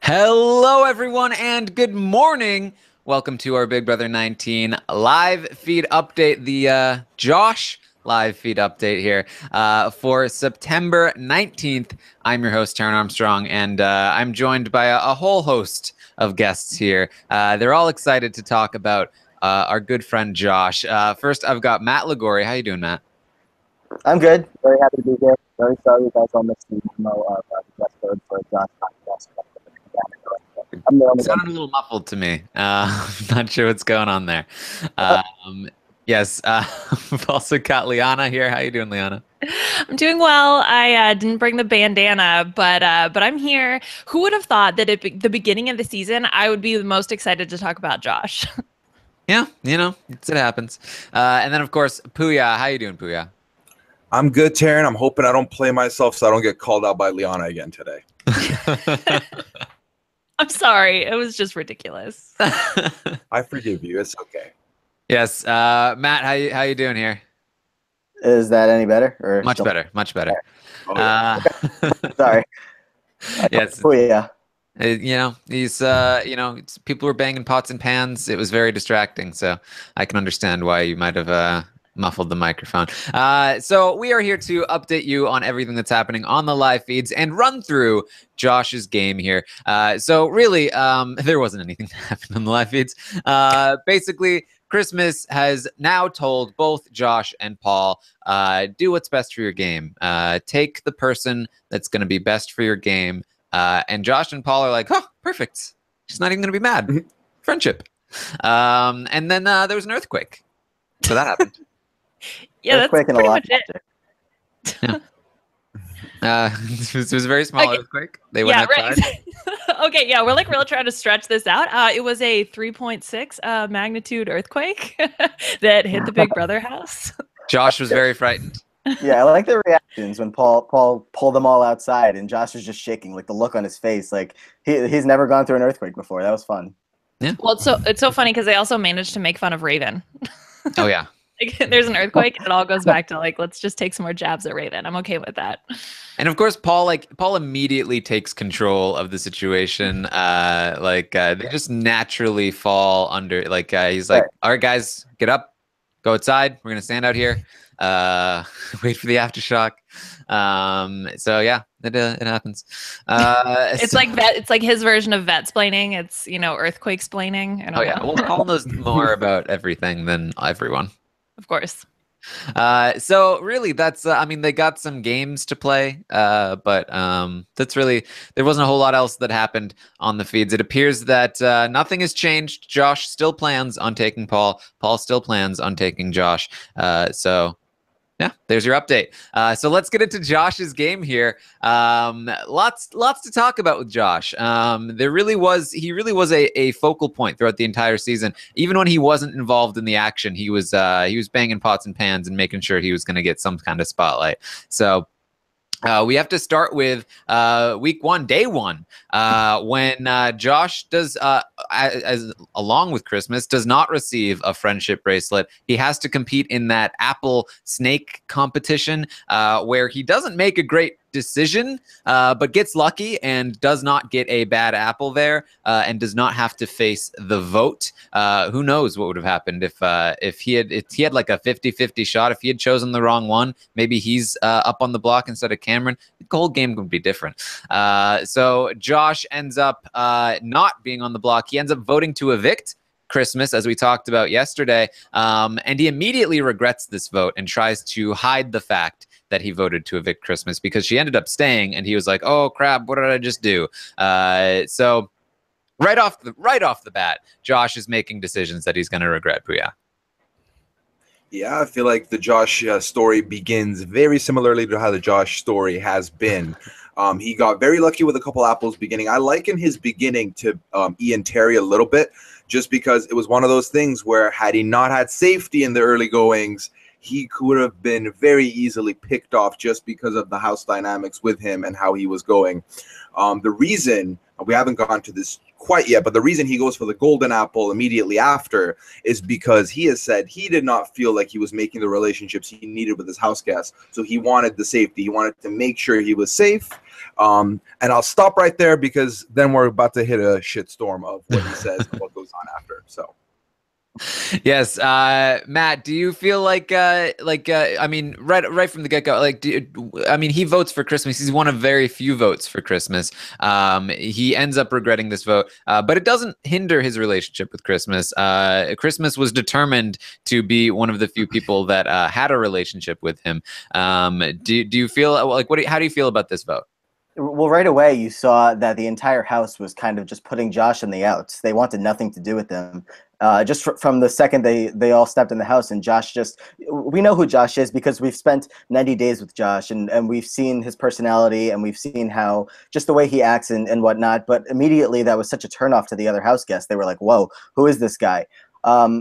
Hello, everyone, and good morning. Welcome to our Big Brother 19 live feed update, the Josh live feed update here for September 19th. I'm your host, Taran Armstrong, and I'm joined by a whole host of guests here. They're all excited to talk about our good friend Josh. First, I've got Matt Ligori. How you doing, Matt? I'm good. Very happy to be here. Very sorry you guys all missed the memo of the dress code for Josh podcast. I'm the only Sounded one. a little muffled to me. Not sure what's going on there. Yes, we've also got Liana here. How you doing, Liana? I'm doing well. I didn't bring the bandana, but I'm here. Who would have thought that at the beginning of the season, I would be the most excited to talk about Josh? Yeah, it happens. And then, of course, Puya. How you doing, Puya? I'm good, Taran. I'm hoping I don't play myself so I don't get called out by Liana again today. I'm sorry. It was just ridiculous. I forgive you. It's okay. Yes, Matt. How you doing here? Is that any better? Or Much better. Oh, yeah. Sorry. Yes. Oh yeah. He's people were banging pots and pans. It was very distracting, so I can understand why you might have muffled the microphone. So we are here to update you on everything that's happening on the live feeds and run through Josh's game here. So really, there wasn't anything that happened on the live feeds. Basically, Christmas has now told both Josh and Paul, do what's best for your game. Take the person that's going to be best for your game. And Josh and Paul are like, oh, perfect. She's not even going to be mad. Friendship. And then there was an earthquake. So that happened. Yeah, that's Earthquake and pretty a much lot. it. It was a very small earthquake. They went outside. Right. Okay, yeah, we're like really trying to stretch this out. It was a 3.6 magnitude earthquake that hit the Big Brother house. Josh was very frightened. Yeah, I like the reactions when Paul pulled them all outside and Josh was just shaking, like the look on his face, like he's never gone through an earthquake before. That was fun. Yeah. Well, it's so funny because they also managed to make fun of Raven. Oh yeah. Like, there's an earthquake, and it all goes back to like, let's just take some more jabs at Raven. I'm okay with that. And of course, Paul immediately takes control of the situation. They just naturally fall under. He's like, all right, guys, get up, go outside. We're gonna stand out here, wait for the aftershock. So yeah, it happens. It's like vet. It's like his version of vet-splaining. It's earthquake-splaining. I don't know. Yeah, well, Paul knows more about everything than everyone. Of course. So really, that's they got some games to play, but that's really, there wasn't a whole lot else that happened on the feeds. It appears that nothing has changed. Josh still plans on taking Paul. Paul still plans on taking Josh. So yeah, there's your update. So let's get into Josh's game here. Lots to talk about with Josh. He really was a focal point throughout the entire season. Even when he wasn't involved in the action, he was banging pots and pans and making sure he was going to get some kind of spotlight. So we have to start with week one, day one, when Josh does, along with Christmas, does not receive a friendship bracelet. He has to compete in that apple snake competition, where he doesn't make a great decision, but gets lucky and does not get a bad apple there, and does not have to face the vote. Who knows what would have happened if he had like a 50-50 shot. If he had chosen the wrong one, maybe he's up on the block instead of Cameron. The whole game would be different. So Josh ends up not being on the block. He ends up voting to evict Christmas, as we talked about yesterday, and he immediately regrets this vote and tries to hide the fact that he voted to evict Christmas, because she ended up staying, and he was like, "Oh crap, what did I just do?" So right off the bat, Josh is making decisions that he's going to regret. Puya. Yeah, I feel like the Josh story begins very similarly to how the Josh story has been. He got very lucky with a couple apples beginning. I liken his beginning to Ian Terry a little bit, just because it was one of those things where had he not had safety in the early goings, he could have been very easily picked off just because of the house dynamics with him and how he was going. The reason We haven't gone to this quite yet, but the reason he goes for the golden apple immediately after is because he has said he did not feel like he was making the relationships he needed with his house guests. So he wanted the safety. He wanted to make sure he was safe. And I'll stop right there because then we're about to hit a shitstorm of what he says and what goes on after. So. Yes, Matt, do you feel like I mean, right from the get-go, like, I mean, he votes for Christmas. He's one of very few votes for Christmas. He ends up regretting this vote, but it doesn't hinder his relationship with Christmas. Christmas was determined to be one of the few people that had a relationship with him. Do you feel like how do you feel about this vote? Well, right away, you saw that the entire house was kind of just putting Josh in the outs. They wanted nothing to do with him. Just from the second they all stepped in the house, and Josh we know who Josh is because we've spent 90 days with Josh, and we've seen his personality, and we've seen how just the way he acts and whatnot. But immediately, that was such a turnoff to the other house guests. They were like, whoa, who is this guy?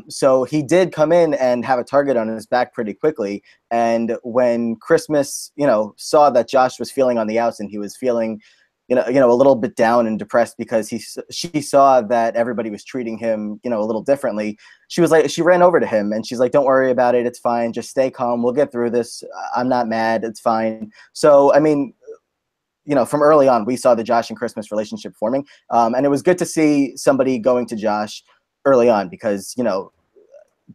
So he did come in and have a target on his back pretty quickly. And when Christmas, saw that Josh was feeling on the outs and he was feeling, a little bit down and depressed because she saw that everybody was treating him, a little differently. She ran over to him and she's like, don't worry about it. It's fine. Just stay calm. We'll get through this. I'm not mad. It's fine. So, I mean, from early on, we saw the Josh and Christmas relationship forming. And it was good to see somebody going to Josh early on because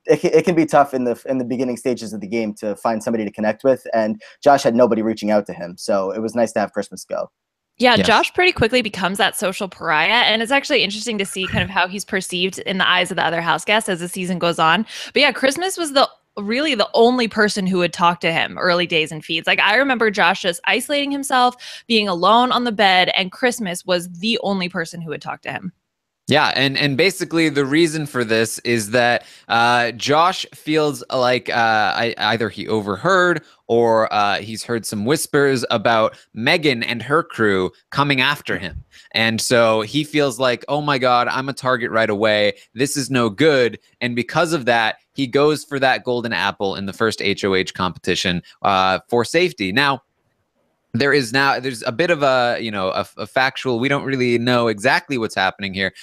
it can be tough in the beginning stages of the game to find somebody to connect with, and Josh had nobody reaching out to him, so it was nice to have Christmas go. Yeah, Yes. Josh pretty quickly becomes that social pariah, and it's actually interesting to see kind of how he's perceived in the eyes of the other house guests as the season goes on. But yeah, Christmas was really the only person who would talk to him early days in feeds. Like, I remember Josh just isolating himself, being alone on the bed, and Christmas was the only person who would talk to him. Yeah, and basically the reason for this is that Josh feels like either he overheard or he's heard some whispers about Megan and her crew coming after him. And so he feels like, oh my God, I'm a target right away. This is no good. And because of that, he goes for that golden apple in the first HOH competition for safety. Now, there's a bit of a factual, we don't really know exactly what's happening here.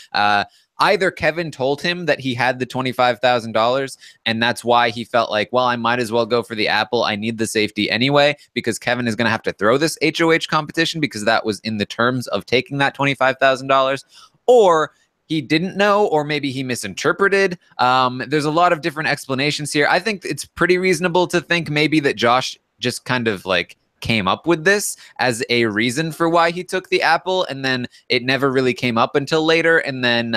Either Kevin told him that he had the $25,000 and that's why he felt like, well, I might as well go for the apple. I need the safety anyway, because Kevin is going to have to throw this HOH competition because that was in the terms of taking that $25,000, or he didn't know, or maybe he misinterpreted. There's a lot of different explanations here. I think it's pretty reasonable to think maybe that Josh just kind of like came up with this as a reason for why he took the apple, and then it never really came up until later, and then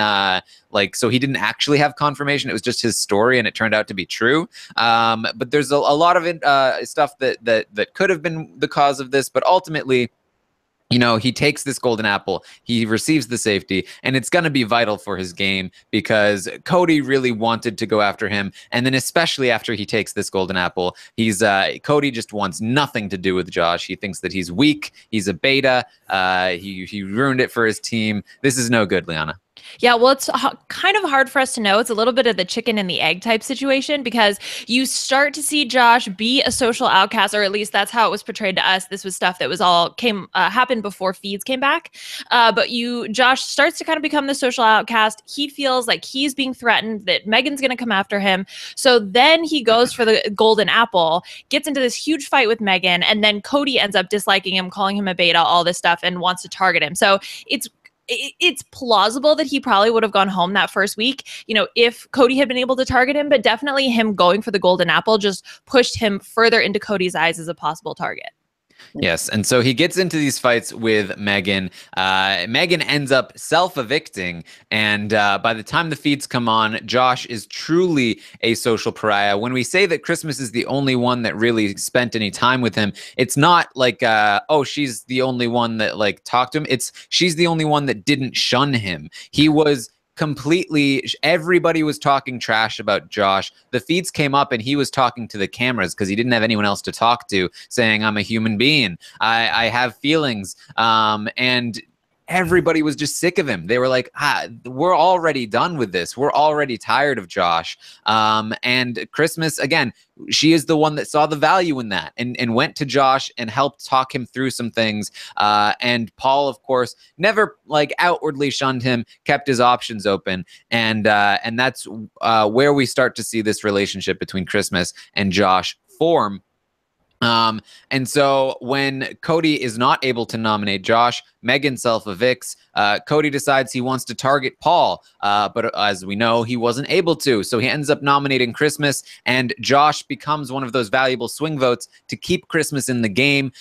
so he didn't actually have confirmation. It was just his story, and it turned out to be true. But there's a lot of stuff that could have been the cause of this, but ultimately, he takes this golden apple, he receives the safety, and it's going to be vital for his game because Cody really wanted to go after him. And then especially after he takes this golden apple, Cody just wants nothing to do with Josh. He thinks that he's weak. He's a beta. He ruined it for his team. This is no good, Liana. Yeah, well, it's kind of hard for us to know. It's a little bit of the chicken and the egg type situation because you start to see Josh be a social outcast, or at least that's how it was portrayed to us. This was stuff that was happened before feeds came back. But Josh starts to kind of become the social outcast. He feels like he's being threatened, that Megan's going to come after him. So then he goes for the golden apple, gets into this huge fight with Megan, and then Cody ends up disliking him, calling him a beta, all this stuff, and wants to target him. So it's plausible that he probably would have gone home that first week, if Cody had been able to target him, but definitely him going for the golden apple just pushed him further into Cody's eyes as a possible target. Yes, and so he gets into these fights with Megan. Megan ends up self-evicting, and by the time the feeds come on, Josh is truly a social pariah. When we say that Christmas is the only one that really spent any time with him, it's not like, she's the only one that talked to him. She's the only one that didn't shun him. He was everybody was talking trash about Josh. The feeds came up and he was talking to the cameras because he didn't have anyone else to talk to, saying, I'm a human being. I have feelings. And everybody was just sick of him. They were like, we're already done with this. We're already tired of Josh. And Christmas, again, she is the one that saw the value in that and went to Josh and helped talk him through some things. And Paul, of course, never like outwardly shunned him, kept his options open. And that's where we start to see this relationship between Christmas and Josh form. And so when Cody is not able to nominate Josh, Megan self-evicts. Cody decides he wants to target Paul, but as we know, he wasn't able to. So he ends up nominating Christmas, and Josh becomes one of those valuable swing votes to keep Christmas in the game.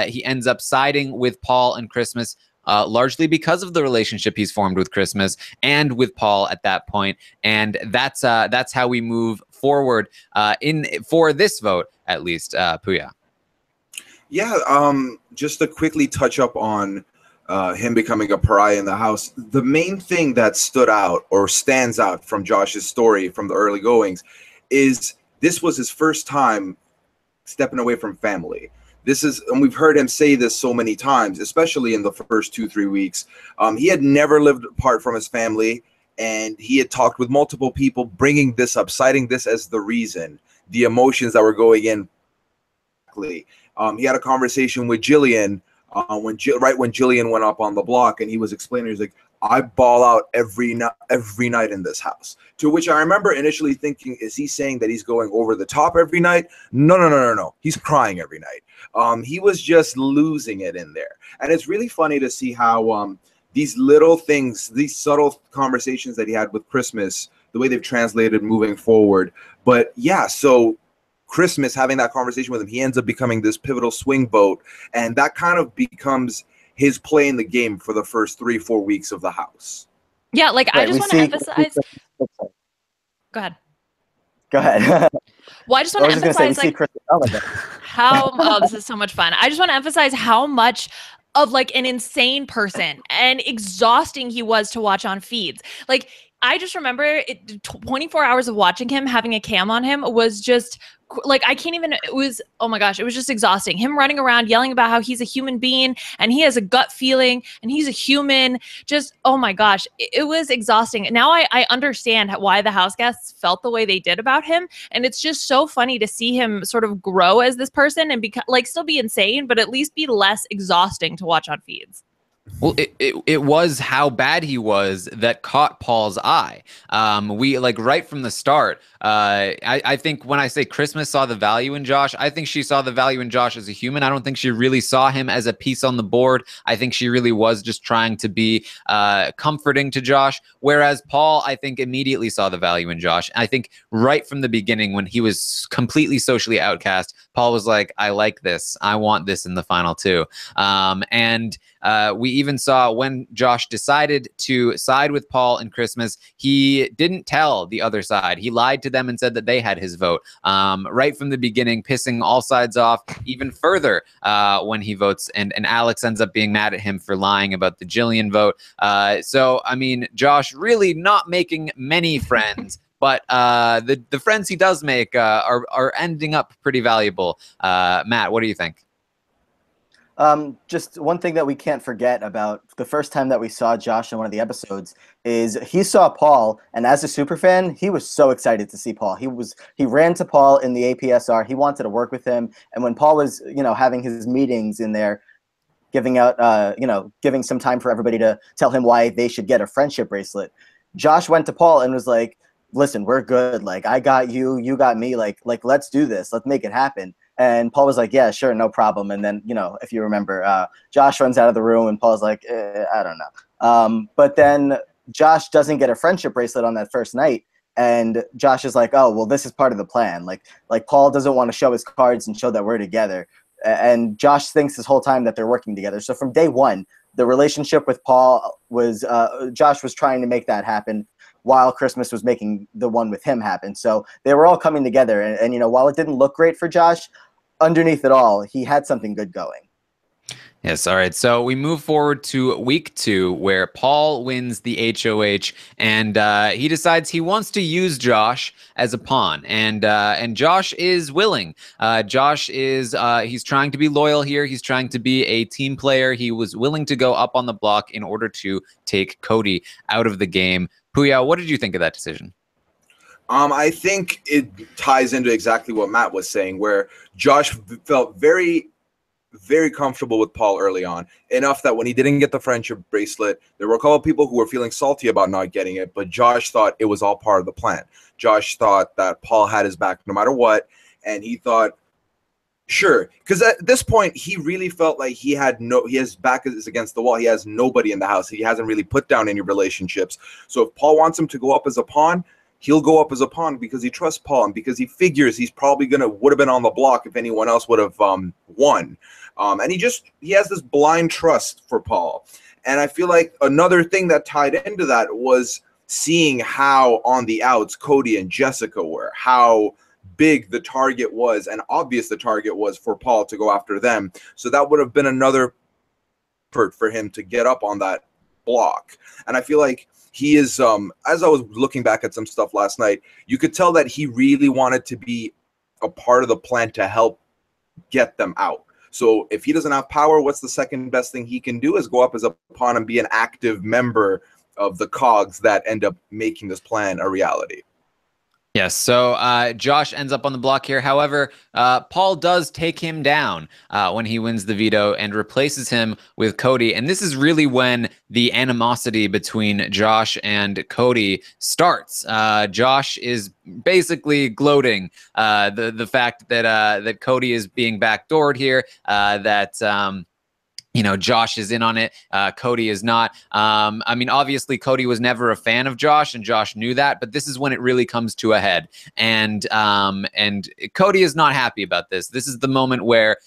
He ends up siding with Paul and Christmas, largely because of the relationship he's formed with Christmas and with Paul at that point. And that's how we move forward for this vote, at least. Puya. Yeah, just to quickly touch up on him becoming a pariah in the house. The main thing that stood out or stands out from Josh's story from the early goings is this was his first time stepping away from family. This is, and we've heard him say this so many times, especially in the first 2-3 weeks. He had never lived apart from his family, and he had talked with multiple people, bringing this up, citing this as the reason, the emotions that were going in. He had a conversation with Jillian when Jillian went up on the block, and he was explaining, he's like, I ball out every night in this house. To which I remember initially thinking, is he saying that he's going over the top every night? No. He's crying every night. He was just losing it in there. And it's really funny to see how these little things, these subtle conversations that he had with Christmas, the way they've translated moving forward. But yeah, so Christmas, having that conversation with him, he ends up becoming this pivotal swing vote, and that kind of becomes his play in the game for the first 3-4 weeks of the house. Yeah, like I just want to emphasize. Go ahead. Well, I just want to emphasize this is so much fun. I just want to emphasize how much of like an insane person and exhausting he was to watch on feeds. Like, I just remember 24 hours of watching him, having a cam on him was just like, I can't even, it was, oh my gosh, it was just exhausting. Him running around yelling about how he's a human being and he has a gut feeling and he's a human. Just, oh my gosh, it was exhausting. Now I understand why the house guests felt the way they did about him. And it's just so funny to see him sort of grow as this person and still be insane, but at least be less exhausting to watch on feeds. Well, it was how bad he was that caught Paul's eye. We like right from the start. I think when I say Christmas saw the value in Josh, I think she saw the value in Josh as a human. I don't think she really saw him as a piece on the board. I think she really was just trying to be comforting to Josh. Whereas Paul, I think, immediately saw the value in Josh. I think right from the beginning, when he was completely socially outcast, Paul was like, I like this. I want this in the final two. And we even saw when Josh decided to side with Paul and Christmas, he didn't tell the other side. He lied to them and said that they had his vote right from the beginning, pissing all sides off even further when he votes. And Alex ends up being mad at him for lying about the Jillian vote. So, I mean, Josh really not making many friends. But the friends he does make are ending up pretty valuable. Matt, what do you think? Just one thing that we can't forget about the first time that we saw Josh in one of the episodes is he saw Paul, and as a superfan, he was so excited to see Paul. He ran to Paul in the APSR. He wanted to work with him, and when Paul was, having his meetings in there, giving out, giving some time for everybody to tell him why they should get a friendship bracelet, Josh went to Paul and was like, "Listen, we're good. Like, I got you, you got me. Like, let's do this. Let's make it happen." And Paul was like, "Yeah, sure, no problem." And then, if you remember, Josh runs out of the room and Paul's like, I don't know. But then Josh doesn't get a friendship bracelet on that first night. And Josh is like, "Oh, well, this is part of the plan." Like Paul doesn't want to show his cards and show that we're together. And Josh thinks this whole time that they're working together. So from day one, the relationship with Paul was, Josh was trying to make that happen while Christmas was making the one with him happen. So they were all coming together. And while it didn't look great for Josh, underneath it all, he had something good going. Yes, all right. So we move forward to week 2, where Paul wins the HOH, and he decides he wants to use Josh as a pawn, and Josh is willing. Josh is he's trying to be loyal here. He's trying to be a team player. He was willing to go up on the block in order to take Cody out of the game. Puya, what did you think of that decision? I think it ties into exactly what Matt was saying, where Josh felt very comfortable with Paul early on, enough that when he didn't get the friendship bracelet, there were a couple of people who were feeling salty about not getting it, but Josh thought it was all part of the plan. Josh thought that Paul had his back no matter what, and he thought, sure, because at this point he really felt like his back is against the wall. He has nobody in the house. He hasn't really put down any relationships. So if Paul wants him to go up as a pawn, he'll go up as a pawn because he trusts Paul and because he figures he's probably would have been on the block if anyone else would have won. And he has this blind trust for Paul. And I feel like another thing that tied into that was seeing how on the outs Cody and Jessica were, how big the target was and obvious the target was for Paul to go after them. So that would have been another effort for him to get up on that block. And I feel like he is, as I was looking back at some stuff last night, you could tell that he really wanted to be a part of the plan to help get them out. So if he doesn't have power, what's the second best thing he can do is go up as a pawn and be an active member of the cogs that end up making this plan a reality. Yes, so Josh ends up on the block here. However, Paul does take him down when he wins the veto and replaces him with Cody. And this is really when the animosity between Josh and Cody starts. Josh is basically gloating the fact that Cody is being backdoored here, Josh is in on it. Cody is not. I mean, obviously, Cody was never a fan of Josh, and Josh knew that. But this is when it really comes to a head, and Cody is not happy about this. This is the moment where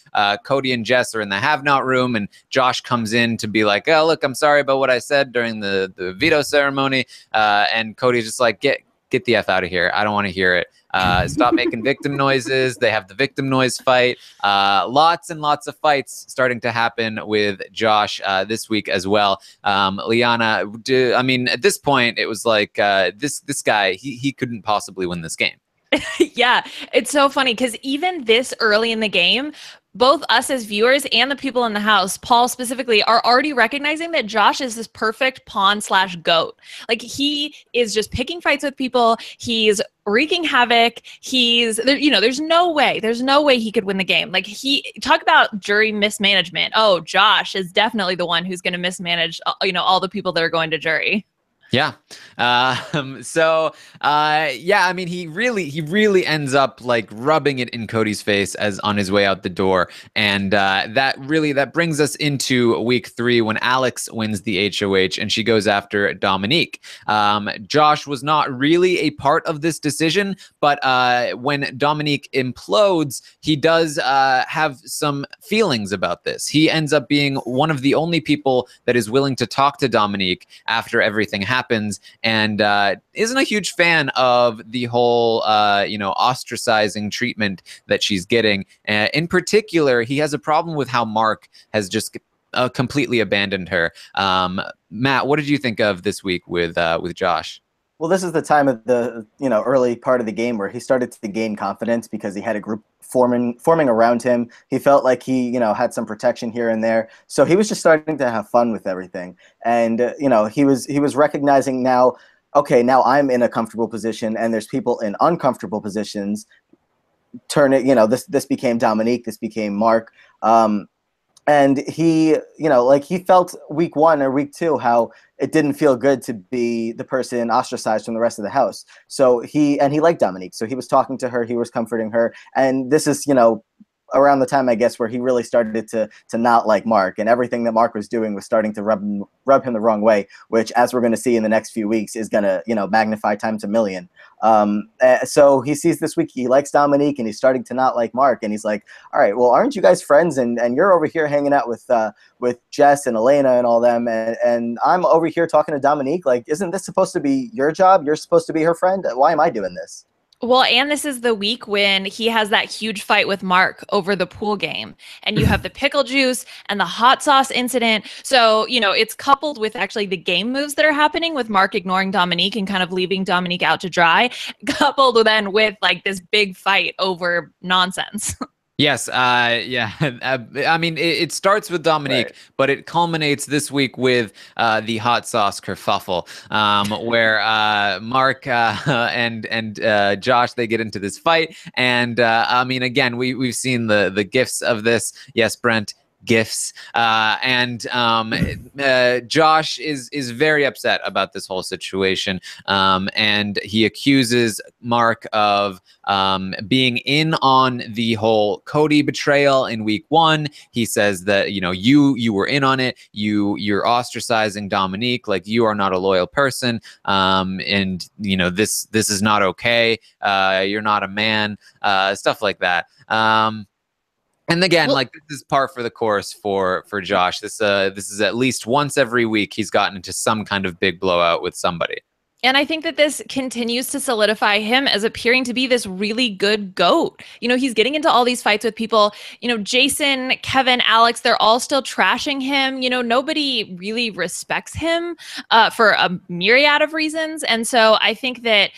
Cody and Jess are in the have-not room, and Josh comes in to be like, "Oh, look, I'm sorry about what I said during the veto ceremony," and Cody's just like, "Get the F out of here. I don't want to hear it. Stop making victim noises." They have the victim noise fight. Lots and lots of fights starting to happen with Josh this week as well. Liana, I mean, at this point, it was like this guy, he couldn't possibly win this game. Yeah, it's so funny because even this early in the game, both us as viewers and the people in the house, Paul specifically, are already recognizing that Josh is this perfect pawn/goat. Like, he is just picking fights with people. He's wreaking havoc. There's no way he could win the game. Like, talk about jury mismanagement. Oh, Josh is definitely the one who's going to mismanage, all the people that are going to jury. Yeah. I mean, he really ends up like rubbing it in Cody's face as on his way out the door. And that brings us into week 3 when Alex wins the HOH and she goes after Dominique. Josh was not really a part of this decision, but when Dominique implodes, he does have some feelings about this. He ends up being one of the only people that is willing to talk to Dominique after everything happens, and isn't a huge fan of the whole ostracizing treatment that she's getting. In particular, he has a problem with how Mark has just completely abandoned her. Matt, what did you think of this week with Josh? Well, this is the time of the early part of the game where he started to gain confidence because he had a group forming around him. He felt like he had some protection here and there, so he was just starting to have fun with everything. And he was recognizing now, okay, now I'm in a comfortable position, and there's people in uncomfortable positions. This became Dominique, this became Mark. And he, he felt week 1 or week 2 how it didn't feel good to be the person ostracized from the rest of the house. So he liked Dominique. So he was talking to her, he was comforting her. And this is, around the time, I guess, where he really started to not like Mark, and everything that Mark was doing was starting to rub him the wrong way, which, as we're going to see in the next few weeks, is going to, magnify times a million. So he sees this week he likes Dominique, and he's starting to not like Mark, and he's like, all right, well, aren't you guys friends? And you're over here hanging out with Jess and Elena and all them, and I'm over here talking to Dominique. Like, isn't this supposed to be your job? You're supposed to be her friend. Why am I doing this? Well, and this is the week when he has that huge fight with Mark over the pool game. And you have the pickle juice and the hot sauce incident. So, it's coupled with actually the game moves that are happening with Mark ignoring Dominique and kind of leaving Dominique out to dry, coupled then with like this big fight over nonsense. Yes, yeah. I mean, it starts with Dominique, Right. but it culminates this week with the hot sauce kerfuffle, where Mark and Josh, they get into this fight, and I mean, again, we've seen the gifs of this. Yes, Brent. Gifts and Josh is very upset about this whole situation, and he accuses Mark of being in on the whole Cody betrayal in week 1. He says that you were in on it. You're ostracizing Dominique, like you are not a loyal person, and this is not okay. You're not a man, stuff like that. And again, Well, like this is par for the course for Josh. This is at least once every week he's gotten into some kind of big blowout with somebody. And I think that this continues to solidify him as appearing to be this really good GOAT. He's getting into all these fights with people, Jason, Kevin, Alex, they're all still trashing him. Nobody really respects him for a myriad of reasons. And so I think that,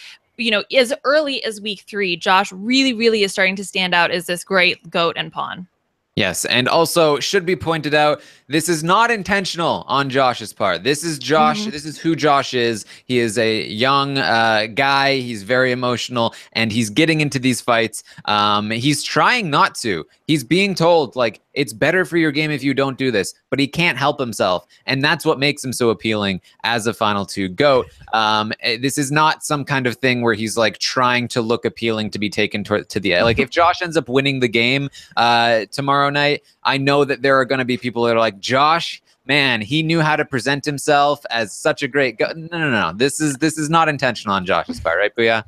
as early as week 3, Josh really, really is starting to stand out as this great GOAT and pawn. Yes, and also should be pointed out, this is not intentional on Josh's part. This is Josh. Mhm. This is who Josh is. He is a young guy. He's very emotional, and he's getting into these fights. He's trying not to. He's being told, like, it's better for your game if you don't do this, but he can't help himself, and that's what makes him so appealing as a Final Two GOAT. This is not some kind of thing where he's, like, trying to look appealing to be taken to the... Like, if Josh ends up winning the game tomorrow night, I know that there are going to be people that are like, Josh, man, he knew how to present himself as such a great go. No. This is not intentional on Josh's part, right, Booyah?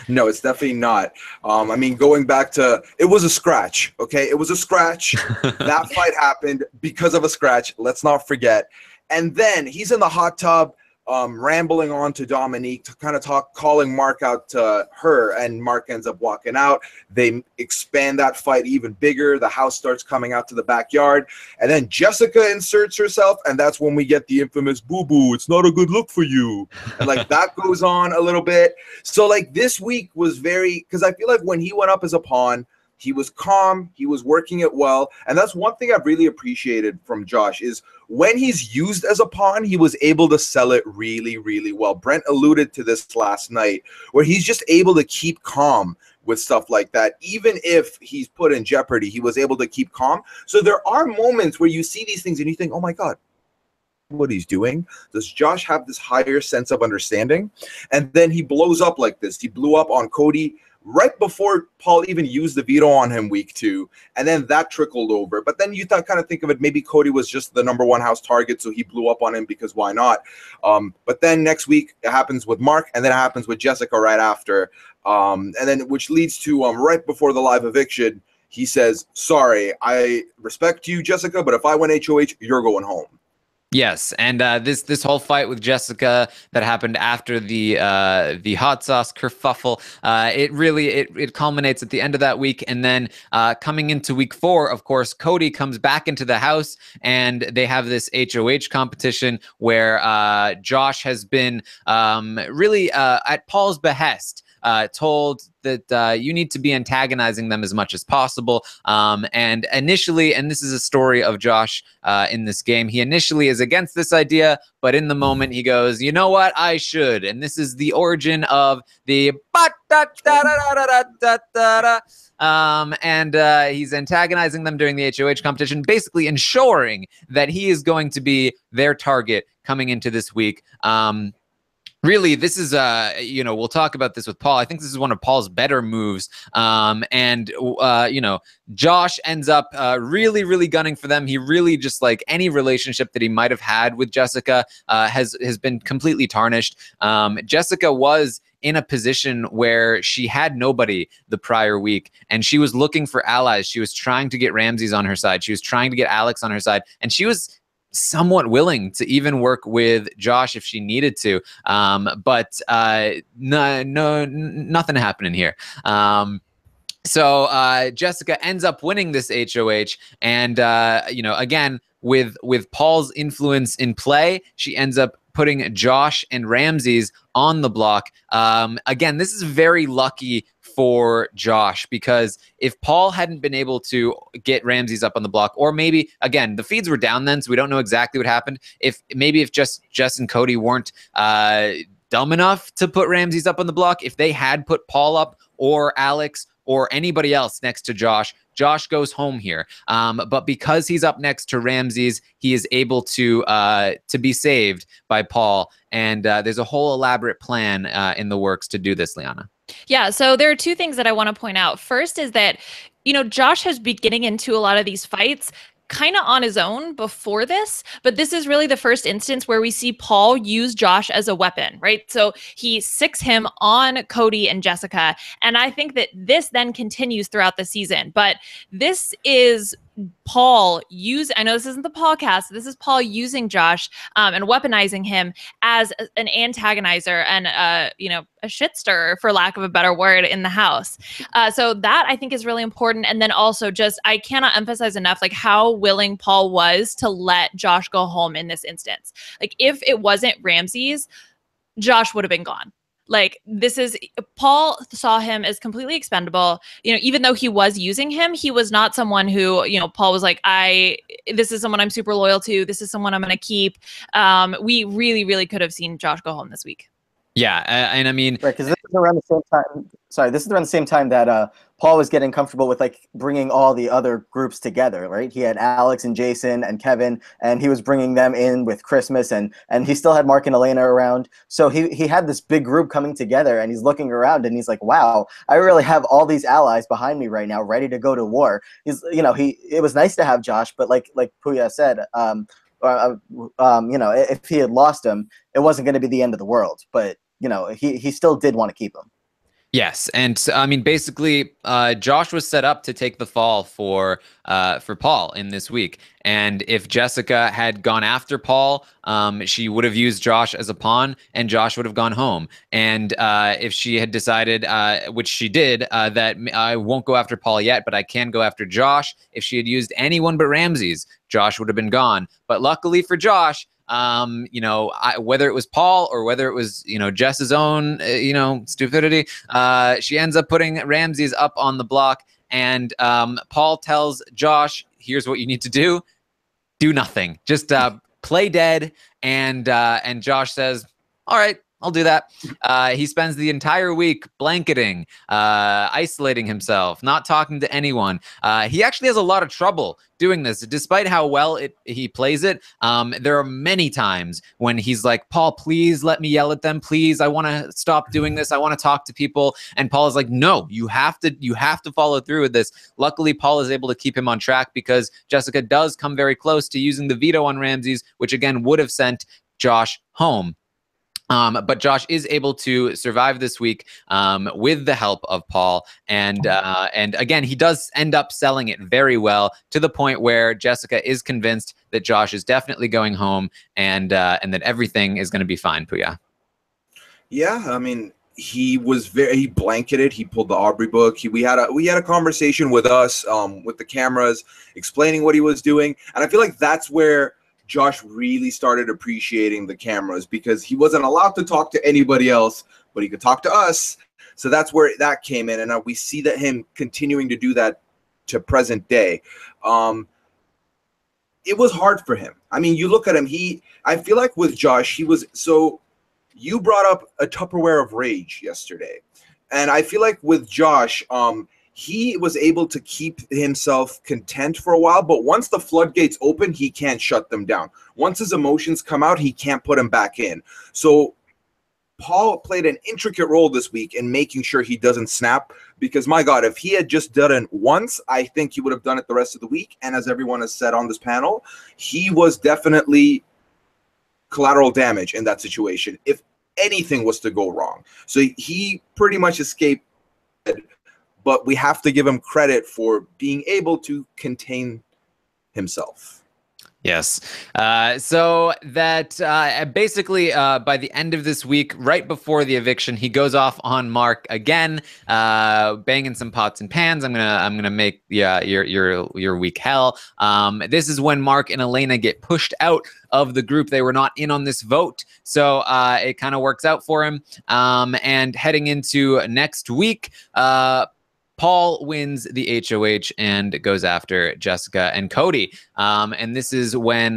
No, it's definitely not. I mean, going back to, it was a scratch, okay? It was a scratch. That fight happened because of a scratch. Let's not forget. And then he's in the hot tub, rambling on to Dominique to kind of calling Mark out to her, and Mark ends up walking out. They expand that fight even bigger. The house starts coming out to the backyard, and then Jessica inserts herself, and that's when we get the infamous boo-boo, it's not a good look for you. And like that goes on a little bit. So like this week was very, because I feel like when he went up as a pawn, he was calm, he was working it well. And that's one thing I've really appreciated from Josh is when he's used as a pawn, he was able to sell it really, really well. Brent alluded to this last night, where he's just able to keep calm with stuff like that. Even if he's put in jeopardy, he was able to keep calm. So there are moments where you see these things and you think, oh my God, what he's doing? Does Josh have this higher sense of understanding? And then he blows up like this. He blew up on Cody right before Paul even used the veto on him week 2, and then that trickled over. But then you kind of think of it, maybe Cody was just the #1 house target, so he blew up on him because why not? But then next week it happens with Mark, and then it happens with Jessica right after, and then which leads to right before the live eviction, he says, sorry, I respect you, Jessica, but if I win HOH, you're going home. Yes, and this whole fight with Jessica that happened after the hot sauce kerfuffle, it culminates at the end of that week, and then coming into week 4, of course, Cody comes back into the house, and they have this HOH competition where Josh has been really at Paul's behest. Told that you need to be antagonizing them as much as possible. And initially, and this is a story of Josh in this game, he initially is against this idea, but in the moment he goes, you know what, I should. And this is the origin of the and he's antagonizing them during the HOH competition, basically ensuring that he is going to be their target coming into this week. Really, this is, we'll talk about this with Paul. I think this is one of Paul's better moves. Josh ends up really, really gunning for them. He really just, like, any relationship that he might have had with Jessica has been completely tarnished. Jessica was in a position where she had nobody the prior week, and she was looking for allies. She was trying to get Ramses on her side. She was trying to get Alex on her side, and she was somewhat willing to even work with Josh if she needed to. But nothing happening here. So Jessica ends up winning this HOH, and again, with Paul's influence in play, she ends up putting Josh and Ramses on the block. Again, this is very lucky for Josh, because if Paul hadn't been able to get Ramses up on the block, or maybe, again, the feeds were down then, so we don't know exactly what happened. If just Jess and Cody weren't dumb enough to put Ramses up on the block, if they had put Paul up, or Alex, or anybody else next to Josh, Josh goes home here. But because he's up next to Ramses, he is able to be saved by Paul. And there's a whole elaborate plan in the works to do this, Liana. Yeah, so there are two things that I want to point out. First is that, Josh has been getting into a lot of these fights kind of on his own before this, but this is really the first instance where we see Paul use Josh as a weapon, right? So he sicks him on Cody and Jessica, and I think that this then continues throughout the season. But this is Paul I know this isn't the podcast, this is Paul using Josh and weaponizing him as an antagonizer and a shit stirrer, for lack of a better word, in the house. So that I think is really important. And then also, just I cannot emphasize enough like how willing Paul was to let Josh go home in this instance. Like, if it wasn't Ramses, Josh would have been gone. Like, Paul saw him as completely expendable. Even though he was using him, he was not someone who, Paul was like, this is someone I'm super loyal to. This is someone I'm going to keep. We really, really could have seen Josh go home this week. Yeah, and I mean, right, because this is around the same time. Sorry, this is around the same time that Paul was getting comfortable with like bringing all the other groups together. Right, he had Alex and Jason and Kevin, and he was bringing them in with Christmas, and he still had Mark and Elena around. So he had this big group coming together, and he's looking around, and he's like, "Wow, I really have all these allies behind me right now, ready to go to war." It was nice to have Josh, but like Puya said, if he had lost him, it wasn't going to be the end of the world. But he still did want to keep him. Yes, and so, I mean, basically, Josh was set up to take the fall for Paul in this week. And if Jessica had gone after Paul, she would have used Josh as a pawn, and Josh would have gone home. And if she had decided, which she did, that I won't go after Paul yet, but I can go after Josh, if she had used anyone but Ramses, Josh would have been gone. But luckily for Josh, whether it was Paul or whether it was, Jess's own, stupidity, she ends up putting Ramses up on the block. And Paul tells Josh, here's what you need to do. Do nothing. Just play dead. And Josh says, all right, I'll do that. He spends the entire week blanketing, isolating himself, not talking to anyone. He actually has a lot of trouble doing this, despite how well he plays it. There are many times when he's like, Paul, please let me yell at them. Please, I want to stop doing this. I want to talk to people. And Paul is like, no, you have to follow through with this. Luckily, Paul is able to keep him on track, because Jessica does come very close to using the veto on Ramses, which again would have sent Josh home. But Josh is able to survive this week with the help of Paul, and again, he does end up selling it very well, to the point where Jessica is convinced that Josh is definitely going home, and that everything is going to be fine. Puya. Yeah, I mean, he blanketed. He pulled the Aubrey book. We had a conversation with us with the cameras, explaining what he was doing, and I feel like that's where Josh really started appreciating the cameras, because he wasn't allowed to talk to anybody else, but he could talk to us. So that's where that came in. And we see that him continuing to do that to present day. It was hard for him. I mean, you look at him, I feel like with Josh, you brought up a Tupperware of rage yesterday. And I feel like with Josh, he was able to keep himself content for a while, but once the floodgates open, he can't shut them down. Once his emotions come out, he can't put them back in. So Paul played an intricate role this week in making sure he doesn't snap, because my God, if he had just done it once, I think he would have done it the rest of the week. And as everyone has said on this panel, he was definitely collateral damage in that situation if anything was to go wrong. So he pretty much escaped, but we have to give him credit for being able to contain himself. Yes. So that basically by the end of this week, right before the eviction, he goes off on Mark again, banging some pots and pans. I'm gonna make your week hell. This is when Mark and Elena get pushed out of the group. They were not in on this vote, so it kind of works out for him. And heading into next week, Paul wins the HOH and goes after Jessica and Cody. And this is when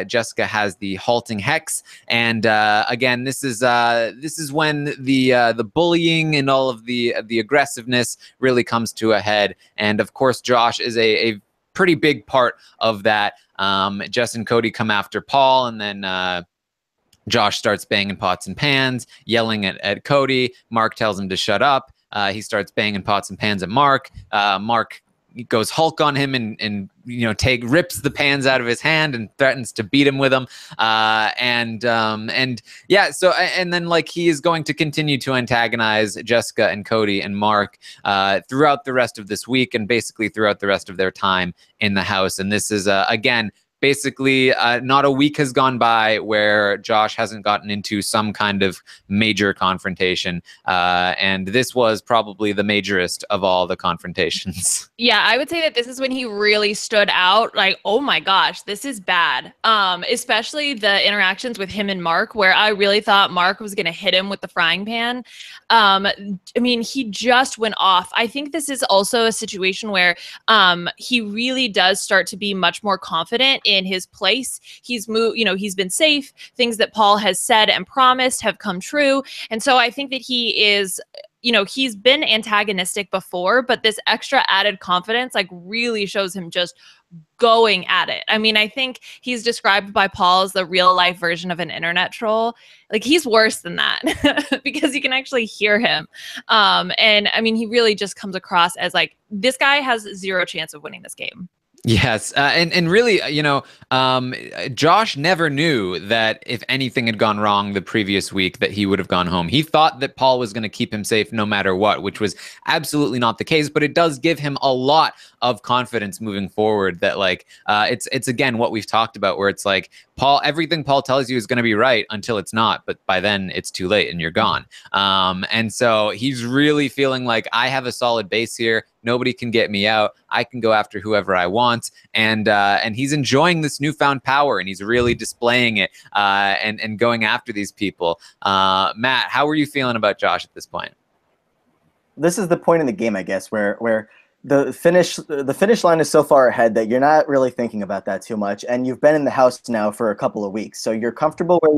Jessica has the halting hex. And again, this is when the bullying and all of the aggressiveness really comes to a head. And of course, Josh is a pretty big part of that. Jess and Cody come after Paul, and then Josh starts banging pots and pans, yelling at Cody. Mark tells him to shut up. He starts banging pots and pans at Mark. Mark goes Hulk on him and rips the pans out of his hand and threatens to beat him with them. And then like he is going to continue to antagonize Jessica and Cody and Mark throughout the rest of this week and basically throughout the rest of their time in the house. And this is again, basically, not a week has gone by where Josh hasn't gotten into some kind of major confrontation. And this was probably the majorest of all the confrontations. Yeah, I would say that this is when he really stood out. Like, oh my gosh, this is bad. Especially the interactions with him and Mark, where I really thought Mark was going to hit him with the frying pan. I mean, he just went off. I think this is also a situation where he really does start to be much more confident in his place. He's moved, he's been safe. Things that Paul has said and promised have come true. And so I think that he is, he's been antagonistic before, but this extra added confidence like really shows him just going at it. I mean, I think he's described by Paul as the real life version of an internet troll. Like he's worse than that because you can actually hear him. And I mean, he really just comes across as like, this guy has zero chance of winning this game. Yes. And really, Josh never knew that if anything had gone wrong the previous week, that he would have gone home. He thought that Paul was going to keep him safe no matter what, which was absolutely not the case. But it does give him a lot of confidence moving forward that like it's again what we've talked about, where it's like everything Paul tells you is going to be right until it's not. But by then it's too late and you're gone. And so he's really feeling like I have a solid base here. Nobody can get me out. I can go after whoever I want, and he's enjoying this newfound power, and he's really displaying it and going after these people. Matt, how are you feeling about Josh at this point? This is the point in the game, I guess, where the finish line is so far ahead that you're not really thinking about that too much, and you've been in the house now for a couple of weeks, so you're comfortable where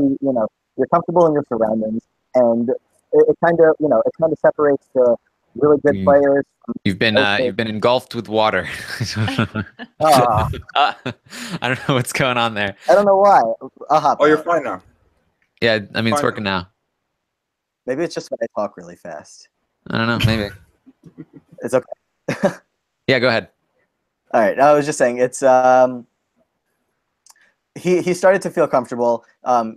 you're comfortable in your surroundings, and it kind of separates the really good players. You've been engulfed with water. I don't know what's going on there. don't know why. Oh, you're fine now. Yeah, I mean, it's working now. Maybe it's just when I talk really fast. I don't know. Maybe. It's okay. Yeah, go ahead. All right. I was just saying it's he started to feel comfortable.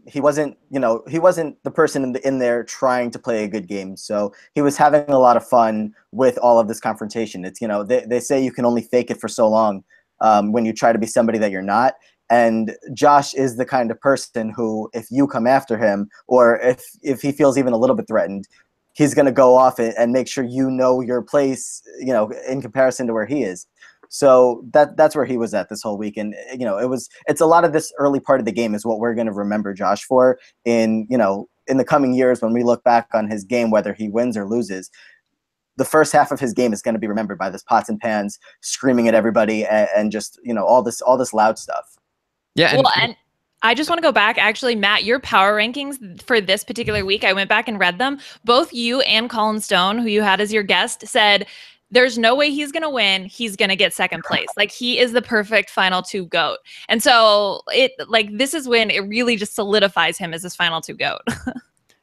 He wasn't the person in there trying to play a good game. So he was having a lot of fun with all of this confrontation. It's, they say you can only fake it for so long when you try to be somebody that you're not. And Josh is the kind of person who, if you come after him, or if he feels even a little bit threatened, he's going to go off and make sure you know your place, in comparison to where he is. So that's where he was at this whole week. And, it's a lot of this early part of the game is what we're going to remember Josh for in the coming years when we look back on his game, whether he wins or loses. The first half of his game is going to be remembered by this pots and pans, screaming at everybody and just, all this loud stuff. Yeah. And I just want to go back. Actually, Matt, your power rankings for this particular week, I went back and read them. Both you and Colin Stone, who you had as your guest, said there's no way he's going to win. He's going to get second place. Like he is the perfect final two GOAT. And so this is when it really just solidifies him as his final two GOAT.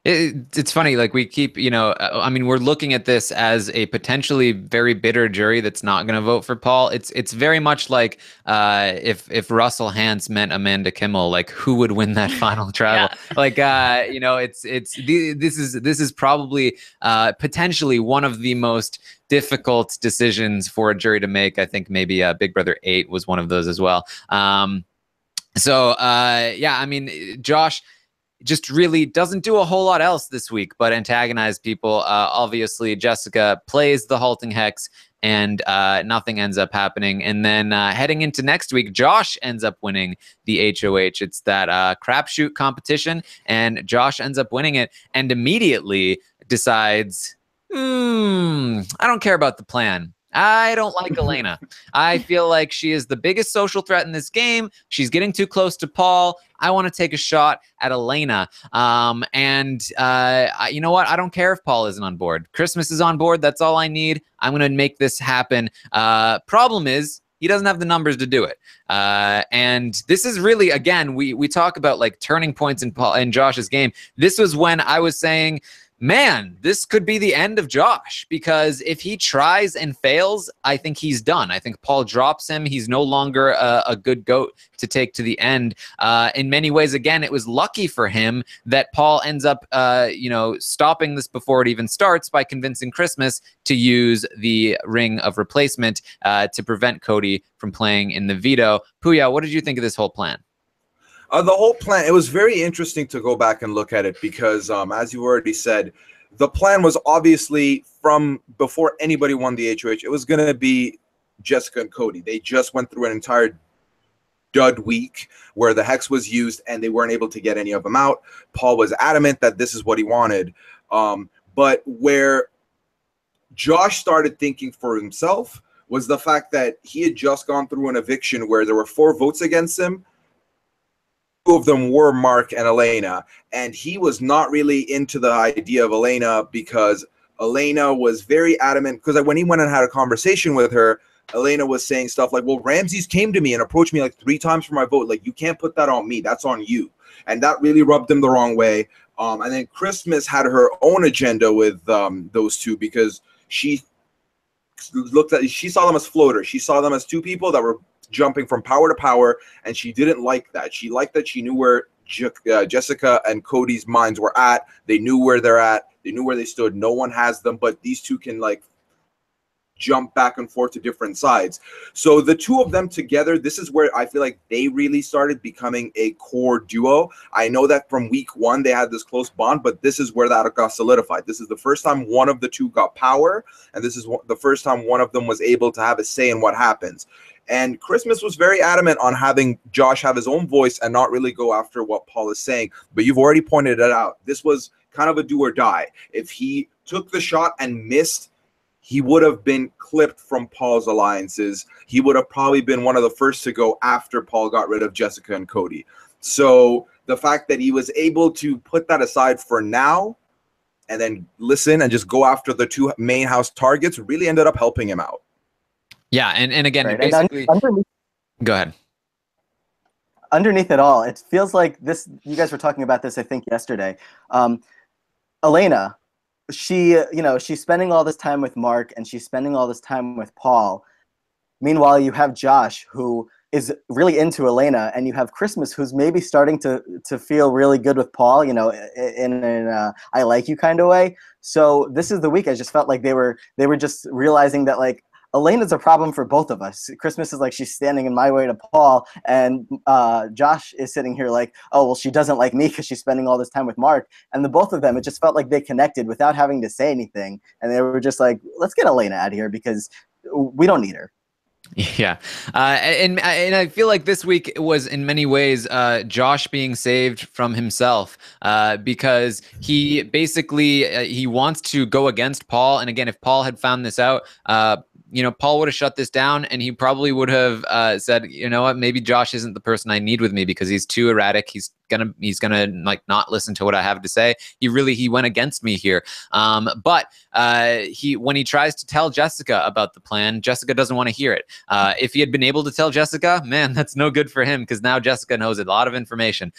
It's funny, like we keep, we're looking at this as a potentially very bitter jury that's not going to vote for Paul. It's very much like if Russell Hantz meant Amanda Kimmel, like who would win that final travel? Yeah. Like this is probably potentially one of the most difficult decisions for a jury to make. I think maybe Big Brother 8 was one of those as well. So yeah, I mean, Josh just really doesn't do a whole lot else this week but antagonize people. Obviously, Jessica plays the halting hex, and nothing ends up happening. And then heading into next week, Josh ends up winning the HOH. It's that crapshoot competition, and Josh ends up winning it and immediately decides, I don't care about the plan. I don't like Elena. I feel like she is the biggest social threat in this game. She's getting too close to Paul. I want to take a shot at Elena. And you know what? I don't care if Paul isn't on board. Christmas is on board. That's all I need. I'm going to make this happen. Problem is, he doesn't have the numbers to do it. And this is really, again, we talk about like turning points in Josh's game. This was when I was saying, man, this could be the end of Josh, because if he tries and fails, I think he's done. I think Paul drops him. He's no longer a good goat to take to the end. In many ways, again, it was lucky for him that Paul ends up, stopping this before it even starts by convincing Christmas to use the ring of replacement to prevent Cody from playing in the veto. Puya, what did you think of this whole plan? The whole plan, it was very interesting to go back and look at it because, as you already said, the plan was obviously from before anybody won the HOH. It was going to be Jessica and Cody. They just went through an entire dud week where the hex was used and they weren't able to get any of them out. Paul was adamant that this is what he wanted. But where Josh started thinking for himself was the fact that he had just gone through an eviction where there were 4 votes against him. 2 of them were Mark and Elena, and he was not really into the idea of Elena because Elena was very adamant, because when he went and had a conversation with her, Elena was saying stuff like, well, Ramses came to me and approached me like 3 times for my vote. Like, you can't put that on me. That's on you. And that really rubbed him the wrong way. And then Christmas had her own agenda with those 2 because she saw them as floaters. She saw them as 2 people that were jumping from power to power, and she didn't like that. She liked that she knew where Jessica and Cody's minds were at. They knew where they're at. They knew where they stood. No one has them, but these 2 can like jump back and forth to different sides. So the 2 of them together, this is where I feel like they really started becoming a core duo. I know that from week 1 they had this close bond, but this is where that got solidified. This is the first time one of the 2 got power, and this is the first time one of them was able to have a say in what happens. And Christmas was very adamant on having Josh have his own voice and not really go after what Paul is saying. But you've already pointed it out. This was kind of a do or die. If he took the shot and missed, he would have been clipped from Paul's alliances. He would have probably been one of the first to go after Paul got rid of Jessica and Cody. So the fact that he was able to put that aside for now and then listen and just go after the 2 main house targets really ended up helping him out. Yeah, and again, right. basically, go ahead. Underneath it all, it feels like this. You guys were talking about this, I think, yesterday. Elena, she's spending all this time with Mark, and she's spending all this time with Paul. Meanwhile, you have Josh, who is really into Elena, and you have Christmas, who's maybe starting to feel really good with Paul, in an I like you kind of way. So this is the week I just felt like they were just realizing that like, Elena's a problem for both of us. Christmas is like she's standing in my way to Paul, and Josh is sitting here like, oh, well, she doesn't like me because she's spending all this time with Mark. And the both of them, it just felt like they connected without having to say anything. And they were just like, let's get Elena out of here because we don't need her. Yeah. And I feel like this week was in many ways Josh being saved from himself because he basically he wants to go against Paul. And again, if Paul had found this out, Paul would have shut this down, and he probably would have said, you know what, maybe Josh isn't the person I need with me because he's too erratic. He's gonna like not listen to what I have to say. He went against me here. But when he tries to tell Jessica about the plan, Jessica doesn't want to hear it. If he had been able to tell Jessica, man, that's no good for him because now Jessica knows a lot of information.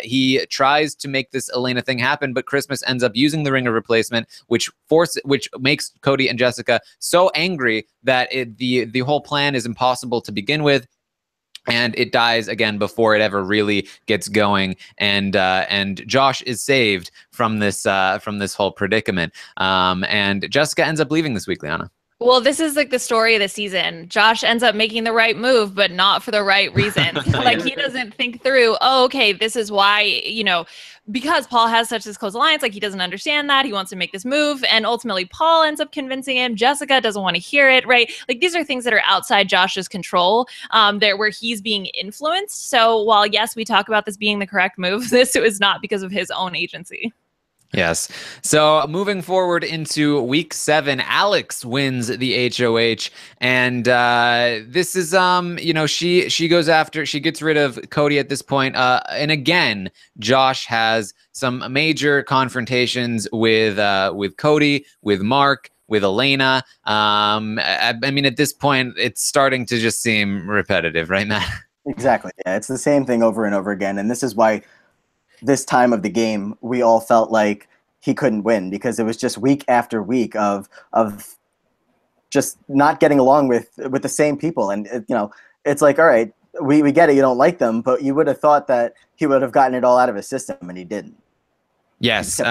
He tries to make this Elena thing happen, but Christmas ends up using the ring of replacement, which makes Cody and Jessica so angry that the whole plan is impossible to begin with. And it dies again before it ever really gets going, and Josh is saved from this whole predicament. And Jessica ends up leaving this week, Liana. Well, this is like the story of the season. Josh ends up making the right move, but not for the right reason. Like he doesn't think through, oh, okay, this is why, because Paul has such this close alliance, like he doesn't understand that. He wants to make this move. And ultimately Paul ends up convincing him. Jessica doesn't want to hear it, right? Like these are things that are outside Josh's control, there where he's being influenced. So while yes, we talk about this being the correct move, this was not because of his own agency. Yes. So moving forward into week 7, Alex wins the HOH, and this is she goes after, she gets rid of Cody at this point. And again, Josh has some major confrontations with Cody, with Mark, with Elena. I mean, at this point, it's starting to just seem repetitive, right, Matt? Exactly. Yeah, it's the same thing over and over again, and this is why this time of the game we all felt like he couldn't win, because it was just week after week of just not getting along with the same people. And it's like, all right, we get it, you don't like them, but you would have thought that he would have gotten it all out of his system, and he didn't. Yes,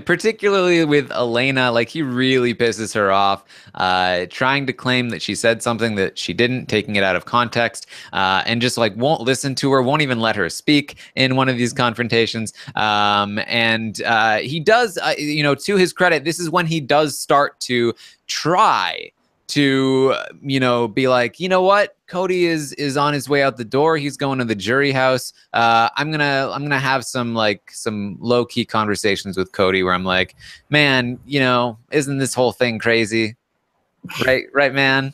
particularly with Elena, like he really pisses her off, trying to claim that she said something that she didn't, taking it out of context, and just like won't listen to her, won't even let her speak in one of these confrontations. And he does, to his credit, this is when he does start to try to be like, you know what, Cody is on his way out the door, he's going to the jury house, I'm gonna have some low-key conversations with Cody where I'm like, man, isn't this whole thing crazy, right man?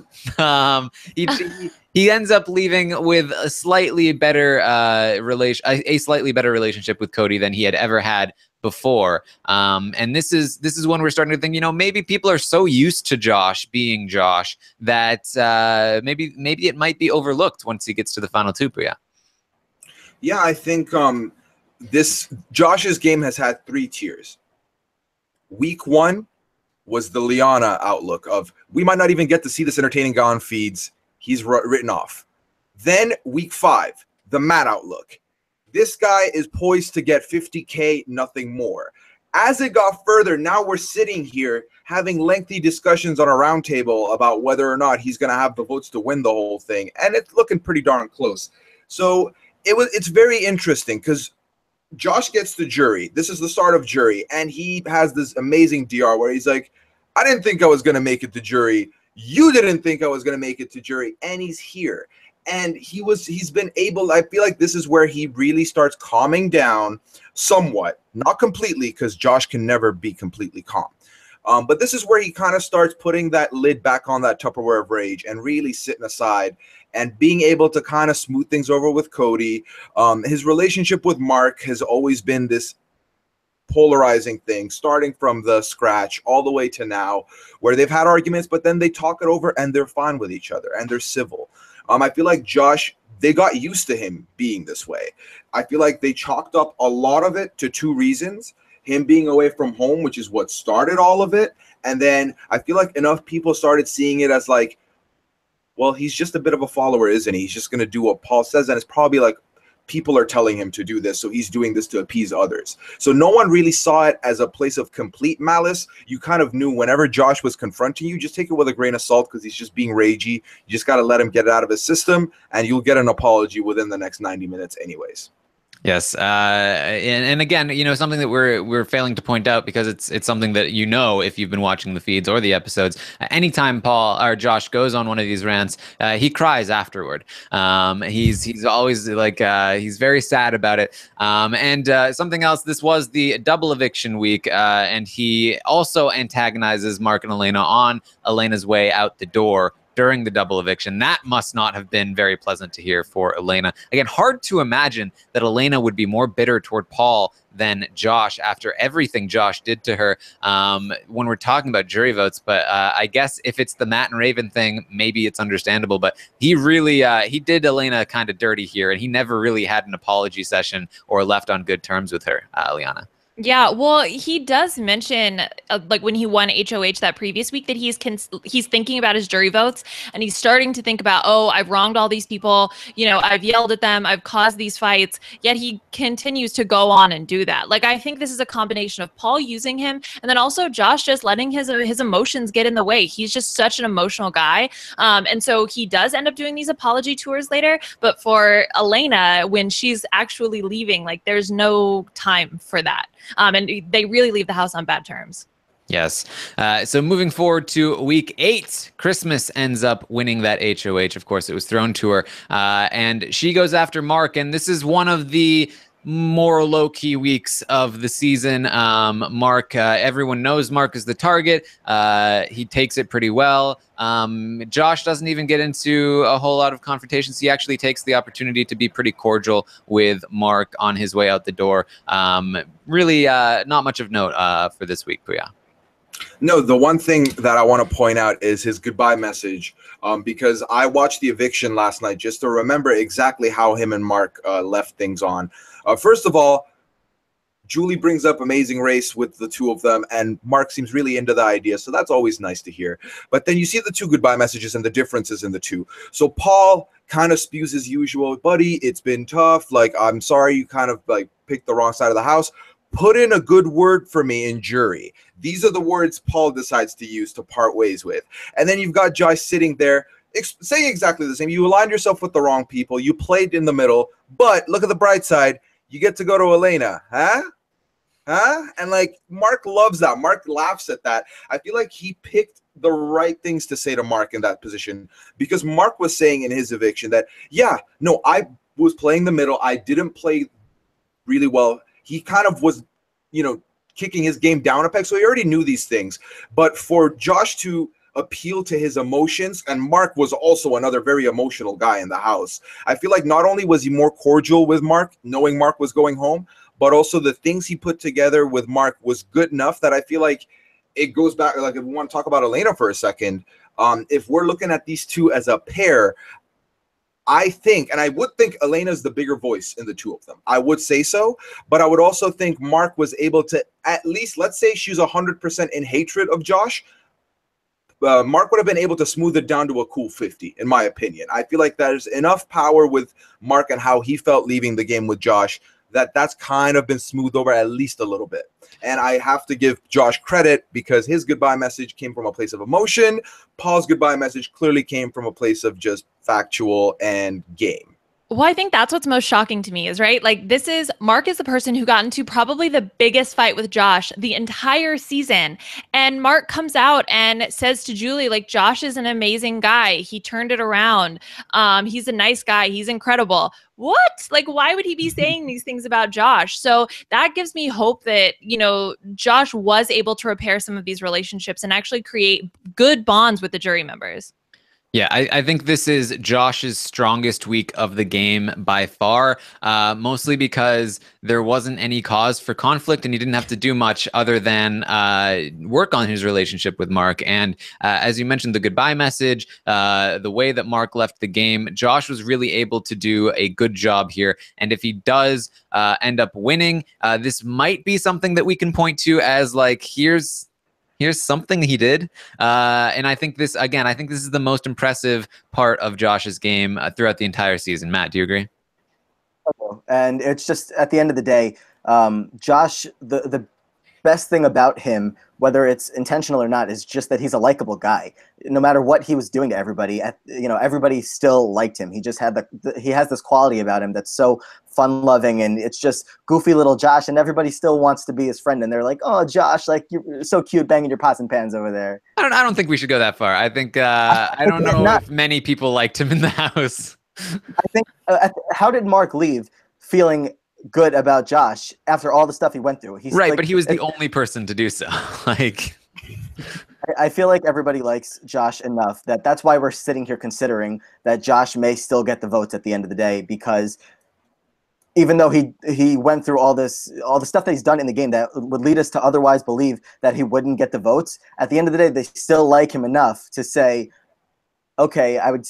He ends up leaving with a slightly better relationship with Cody than he had ever had before. And this is when we're starting to think, maybe people are so used to Josh being Josh that maybe it might be overlooked once he gets to the final two. But yeah, I think this Josh's game has had 3 tiers. Week 1 was the Liana outlook of, we might not even get to see this entertaining guy on feeds. He's written off. Then week 5, the Matt outlook. This guy is poised to get 50K, nothing more. As it got further, now we're sitting here having lengthy discussions on a roundtable about whether or not he's going to have the votes to win the whole thing, and it's looking pretty darn close. So it's very interesting because Josh gets the jury. This is the start of jury, and he has this amazing DR where he's like, I didn't think I was going to make it to jury. You didn't think I was going to make it to jury, and he's here. And he's been able, I feel like this is where he really starts calming down somewhat, not completely, because Josh can never be completely calm. But this is where he kind of starts putting that lid back on that Tupperware of rage and really sitting aside and being able to kind of smooth things over with Cody. His relationship with Mark has always been this polarizing thing, starting from the scratch all the way to now, where they've had arguments, but then they talk it over and they're fine with each other and they're civil. I feel like Josh, they got used to him being this way. I feel like they chalked up a lot of it to 2 reasons. Him being away from home, which is what started all of it. And then I feel like enough people started seeing it as like, well, he's just a bit of a follower, isn't he? He's just going to do what Paul says. And it's probably like people are telling him to do this, so he's doing this to appease others. So no one really saw it as a place of complete malice. You kind of knew whenever Josh was confronting you, just take it with a grain of salt because he's just being ragey. You just got to let him get it out of his system, and you'll get an apology within the next 90 minutes anyways. Yes, and again, something that we're failing to point out because it's something that if you've been watching the feeds or the episodes. Anytime Paul or Josh goes on one of these rants, he cries afterward. He's always like he's very sad about it. And something else. This was the double eviction week, and he also antagonizes Mark and Elena on Elena's way out the door during the double eviction. That must not have been very pleasant to hear for Elena. Again, hard to imagine that Elena would be more bitter toward Paul than Josh after everything Josh did to her when we're talking about jury votes. But I guess if it's the Matt and Raven thing, maybe it's understandable. But he really, he did Elena kind of dirty here, and he never really had an apology session or left on good terms with her, Liana. Yeah, well, he does mention like when he won HOH that previous week that he's thinking about his jury votes and he's starting to think about, oh, I've wronged all these people, I've yelled at them, I've caused these fights, yet he continues to go on and do that. Like I think this is a combination of Paul using him and then also Josh just letting his emotions get in the way. He's just such an emotional guy. And so he does end up doing these apology tours later, but for Elena when she's actually leaving, like there's no time for that. And they really leave the house on bad terms. Yes. So moving forward to week 8, Christmas ends up winning that HOH. Of course, it was thrown to her. And she goes after Mark. And this is one of the more low-key weeks of the season. Mark, everyone knows Mark is the target. He takes it pretty well. Josh doesn't even get into a whole lot of confrontations. He actually takes the opportunity to be pretty cordial with Mark on his way out the door. Really not much of note for this week, Puya. No, the one thing that I want to point out is his goodbye message, because I watched the eviction last night just to remember exactly how him and Mark left things on. First of all, Julie brings up Amazing Race with the two of them, and Mark seems really into the idea, so that's always nice to hear. But then you see the two goodbye messages and the differences in the two. So Paul kind of spews his usual, buddy, it's been tough. Like, I'm sorry you kind of like picked the wrong side of the house. Put in a good word for me in jury. These are the words Paul decides to use to part ways with. And then you've got Josh sitting there saying exactly the same. You aligned yourself with the wrong people. You played in the middle. But look at the bright side. You get to go to Elena. Huh? And like Mark loves that. Mark laughs at that. I feel like he picked the right things to say to Mark in that position, because Mark was saying in his eviction that, yeah, no, I was playing the middle. I didn't play really well. He kind of was, kicking his game down a peg. So he already knew these things. But for Josh to appeal to his emotions, and Mark was also another very emotional guy in the house, I feel like not only was he more cordial with Mark, knowing Mark was going home, but also the things he put together with Mark was good enough that I feel like it goes back. Like if we want to talk about Elena for a second, if we're looking at these two as a pair, I think, and I would think Elena's the bigger voice in the two of them. I would say so, but I would also think Mark was able to at least, let's say she's 100% in hatred of Josh. Mark would have been able to smooth it down to a cool 50, in my opinion. I feel like there's enough power with Mark and how he felt leaving the game with Josh that's kind of been smoothed over at least a little bit. And I have to give Josh credit because his goodbye message came from a place of emotion. Paul's goodbye message clearly came from a place of just factual and game. Well, I think that's what's most shocking to me is, right? Like Mark is the person who got into probably the biggest fight with Josh the entire season. And Mark comes out and says to Julie, like, Josh is an amazing guy. He turned it around. He's a nice guy. He's incredible. What? Like, why would he be saying these things about Josh? So that gives me hope that, Josh was able to repair some of these relationships and actually create good bonds with the jury members. Yeah, I think this is Josh's strongest week of the game by far, mostly because there wasn't any cause for conflict and he didn't have to do much other than work on his relationship with Mark. And as you mentioned, the goodbye message, the way that Mark left the game, Josh was really able to do a good job here. And if he does end up winning, this might be something that we can point to as like, here's something he did. And I think this is the most impressive part of Josh's game throughout the entire season. Matt, do you agree? And it's just at the end of the day, Josh, the best thing about him, whether it's intentional or not, is just that he's a likable guy. No matter what he was doing to everybody, everybody still liked him. He just had he has this quality about him that's so fun-loving, and it's just goofy little Josh, and everybody still wants to be his friend. And they're like, "Oh, Josh, like you're so cute, banging your pots and pans over there." I don't think we should go that far. I think I don't know if many people liked him in the house. I think how did Mark leave feeling good about Josh after all the stuff he went through? He's right, like, but he was the only person to do so. Like, I feel like everybody likes Josh enough that's why we're sitting here considering that Josh may still get the votes at the end of the day, because even though he went through all the stuff that he's done in the game that would lead us to otherwise believe that he wouldn't get the votes, at the end of the day, they still like him enough to say, okay, I'd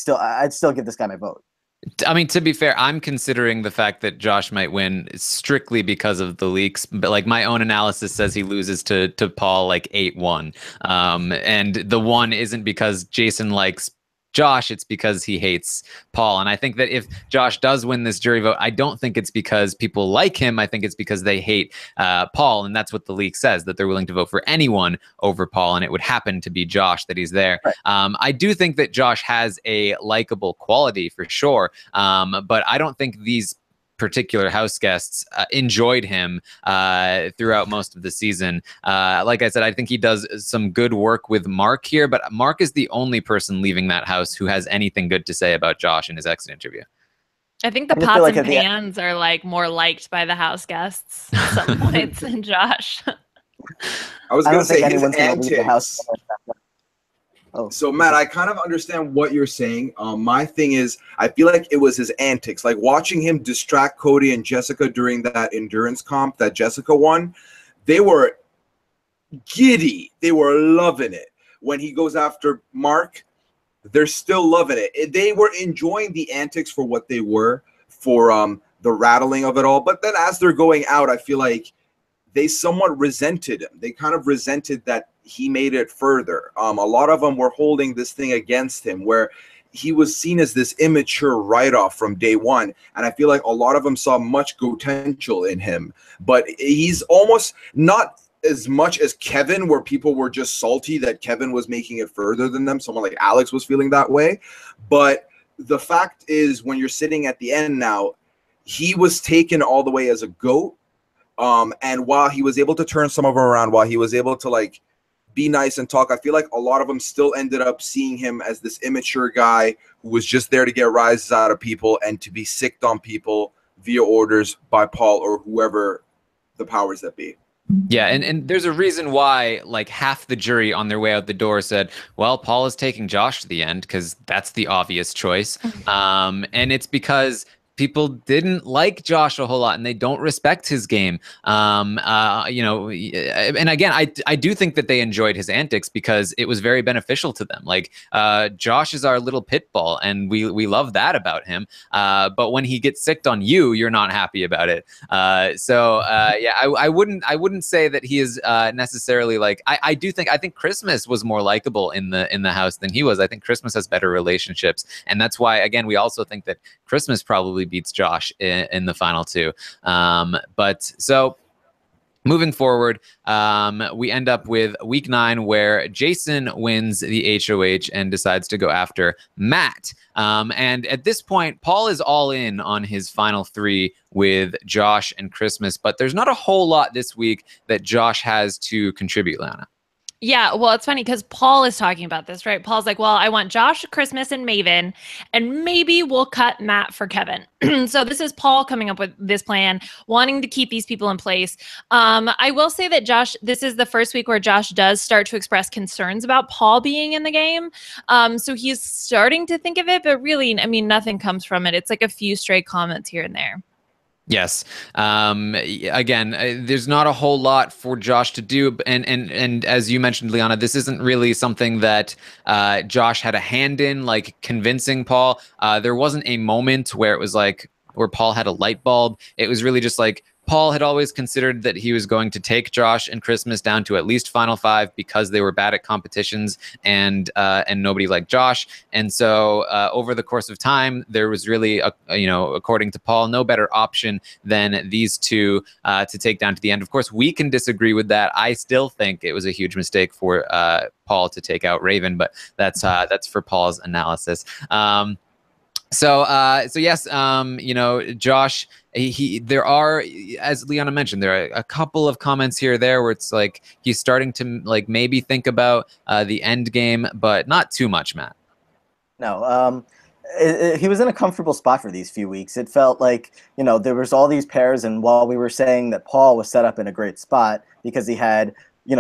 still give this guy my vote. I mean, to be fair, I'm considering the fact that Josh might win strictly because of the leaks. But like my own analysis says he loses to Paul like 8-1. And the one isn't because Jason likes Josh, it's because he hates Paul. And I think that if Josh does win this jury vote, I don't think it's because people like him. I think it's because they hate Paul. And that's what the leak says, that they're willing to vote for anyone over Paul. And it would happen to be Josh that he's there. Right. I do think that Josh has a likable quality for sure. But I don't think these particular house guests enjoyed him throughout most of the season. Like I said, I think he does some good work with Mark here, but Mark is the only person leaving that house who has anything good to say about Josh in his exit interview. I think the I just pots feel like and at the pans are like more liked by the house guests at some points than Josh. I was I going don't to say think his anyone's going to leave the house. antics. Oh, So Matt, I kind of understand what you're saying. My thing is, I feel like it was his antics, like watching him distract Cody and Jessica during that endurance comp that Jessica won. They were giddy. They were loving it. When he goes after Mark, they're still loving it. They were enjoying the antics for what they were, for the rattling of it all. But then as they're going out, I feel like they somewhat resented him. They kind of resented that he made it further. A lot of them were holding this thing against him, where he was seen as this immature write-off from day one. And I feel like a lot of them saw much potential in him. But he's almost not as much as Kevin, where people were just salty that Kevin was making it further than them. Someone like Alex was feeling that way. But the fact is, when you're sitting at the end now, he was taken all the way as a GOAT. And while he was able to turn some of them around, while he was able to like be nice and talk, I feel like a lot of them still ended up seeing him as this immature guy who was just there to get rises out of people and to be sicked on people via orders by Paul or whoever the powers that be. Yeah, and there's a reason why like half the jury on their way out the door said, well, Paul is taking Josh to the end because that's the obvious choice. And it's because people didn't like Josh a whole lot and they don't respect his game. You know, and again, I do think that they enjoyed his antics because it was very beneficial to them. Like Josh is our little pit bull and we love that about him. But when he gets sicked on you, you're not happy about it. Yeah, I wouldn't say that he is necessarily like, I think Christmas was more likable in the house than he was. I think Christmas has better relationships. And that's why, again, we also think that Christmas probably beats Josh in the final two. But so moving forward, we end up with week 9 where Jason wins the HOH and decides to go after Matt. And at this point, Paul is all in on his final 3 with Josh and Christmas, but there's not a whole lot this week that Josh has to contribute, Lana. Yeah, well, it's funny because Paul is talking about this, right? Paul's like, well, I want Josh, Christmas, and Maven, and maybe we'll cut Matt for Kevin. So this is Paul coming up with this plan, wanting to keep these people in place. I will say that Josh, this is the first week where Josh does start to express concerns about Paul being in the game. So he's starting to think of it, but really, I mean, nothing comes from it. It's like a few stray comments here and there. Yes. Again, there's not a whole lot for Josh to do, and as you mentioned, Liana, this isn't really something that Josh had a hand in, like convincing Paul. There wasn't a moment where it was like where Paul had a light bulb. It was really just like Paul had always considered that he was going to take Josh and Christmas down to at least Final 5 because they were bad at competitions and nobody liked Josh. And so over the course of time, there was really, according to Paul, no better option than these two to take down to the end. Of course, we can disagree with that. I still think it was a huge mistake for Paul to take out Raven, but that's for Paul's analysis. So yes, Josh, there are, as Liana mentioned, there are a couple of comments here or there where it's like he's starting to like maybe think about the end game, but not too much, Matt. No, he was in a comfortable spot for these few weeks. It felt like, there was all these pairs, and while we were saying that Paul was set up in a great spot because he had,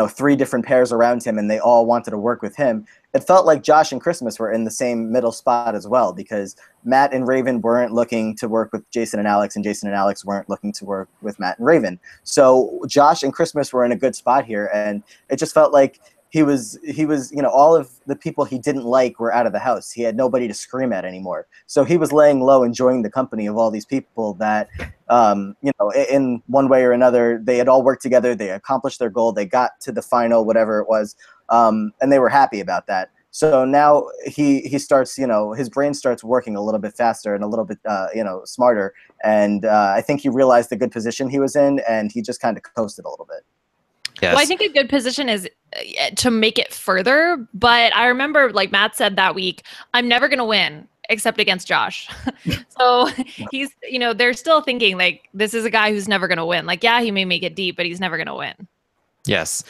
3 different pairs around him and they all wanted to work with him, it felt like Josh and Christmas were in the same middle spot as well, because Matt and Raven weren't looking to work with Jason and Alex weren't looking to work with Matt and Raven. So Josh and Christmas were in a good spot here, and it just felt like you know, all of the people he didn't like were out of the house. He had nobody to scream at anymore. So he was laying low, enjoying the company of all these people that, you know, in one way or another, they had all worked together. They accomplished their goal. They got to the final, whatever it was, and they were happy about that. So now he starts, you know, his brain starts working a little bit faster and a little bit, you know, smarter. And I think he realized the good position he was in, and he just kind of coasted a little bit. Yes. Well, I think a good position is to make it further. But I remember, like Matt said that week, I'm never going to win except against Josh. So he's, you know, they're still thinking like, this is a guy who's never going to win. Like, yeah, he may make it deep, but he's never going to win. Yes.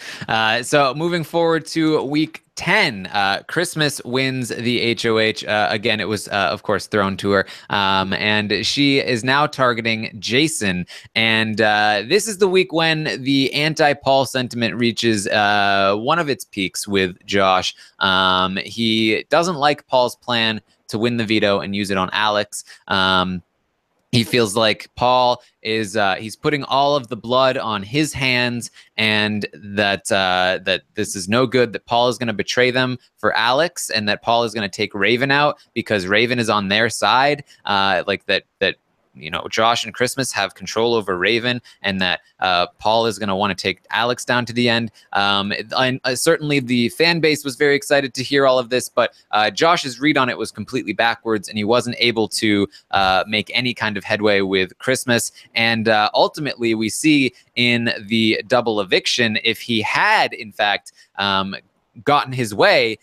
So moving forward to week 10, Christmas wins the HOH. Again, it was, of course, thrown to her. And she is now targeting Jason. And this is the week when the anti-Paul sentiment reaches one of its peaks with Josh. He doesn't like Paul's plan to win the veto and use it on Alex. He feels like Paul is he's putting all of the blood on his hands, and that that this is no good. That Paul is going to betray them for Alex, and that Paul is going to take Raven out because Raven is on their side. Like that you know, Josh and Christmas have control over Raven, and that Paul is going to want to take Alex down to the end. And certainly the fan base was very excited to hear all of this, but Josh's read on it was completely backwards, and he wasn't able to make any kind of headway with Christmas. And ultimately, we see in the double eviction, if he had, in fact, gotten his way,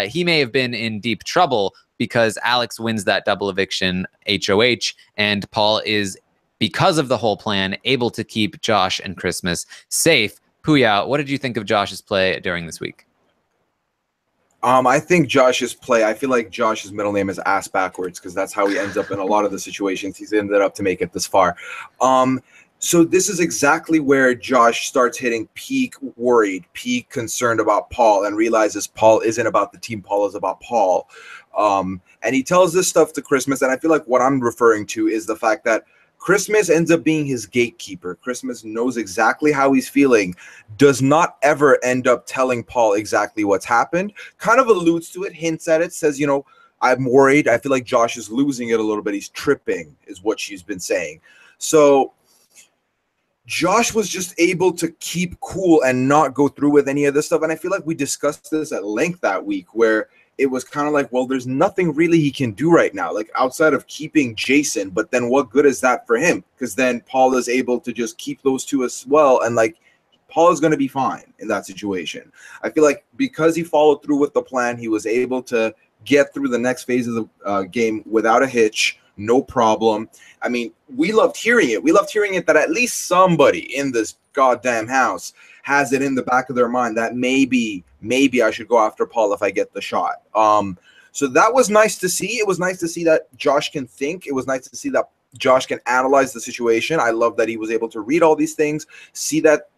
he may have been in deep trouble, because Alex wins that double eviction HOH, and Paul is, because of the whole plan, able to keep Josh and Christmas safe. Puya, what did you think of Josh's play during this week? I think Josh's play, I feel like Josh's middle name is ass backwards, because that's how he ends up in a lot of the situations he's ended up to make it this far. So this is exactly where Josh starts hitting peak worried, peak concerned about Paul, and realizes Paul isn't about the team, Paul is about Paul. And he tells this stuff to Christmas, and I feel like what I'm referring to is the fact that Christmas ends up being his gatekeeper. Christmas knows exactly how he's feeling, does not ever end up telling Paul exactly what's happened, kind of alludes to it, hints at it, says, you know, I'm worried. I feel like Josh is losing it a little bit. He's tripping, is what she's been saying. So Josh was just able to keep cool and not go through with any of this stuff. And I feel like we discussed this at length that week, where it was kind of like, well, there's nothing really he can do right now, like outside of keeping Jason. But then what good is that for him? Because then Paul is able to just keep those two as well. And like, Paul is going to be fine in that situation. I feel like because he followed through with the plan, he was able to get through the next phase of the game without a hitch, no problem. I mean, we loved hearing it. We loved hearing it that at least somebody in this goddamn house has it in the back of their mind that maybe I should go after Paul if I get the shot. So that was nice to see. It was nice to see that Josh can think. It was nice to see that Josh can analyze the situation. I love that he was able to read all these things, see that,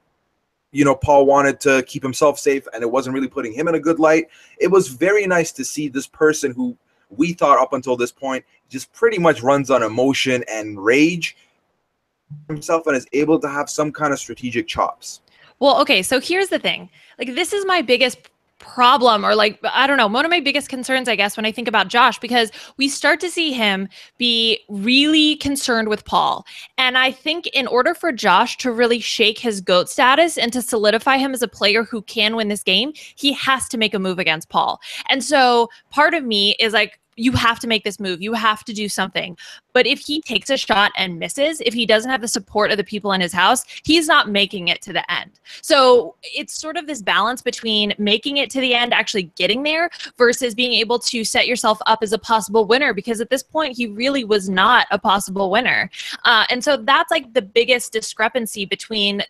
you know, Paul wanted to keep himself safe and it wasn't really putting him in a good light. It was very nice to see this person who we thought up until this point just pretty much runs on emotion and rage himself and is able to have some kind of strategic chops. Well, okay, so here's the thing. Like, this is my biggest problem, or like, I don't know, one of my biggest concerns, I guess, when I think about Josh, because we start to see him be really concerned with Paul. And I think in order for Josh to really shake his GOAT status and to solidify him as a player who can win this game, he has to make a move against Paul. And so part of me is like, you have to make this move. You have to do something. But if he takes a shot and misses, if he doesn't have the support of the people in his house, he's not making it to the end. So it's sort of this balance between making it to the end, actually getting there, versus being able to set yourself up as a possible winner, because at this point, he really was not a possible winner. And so that's like the biggest discrepancy between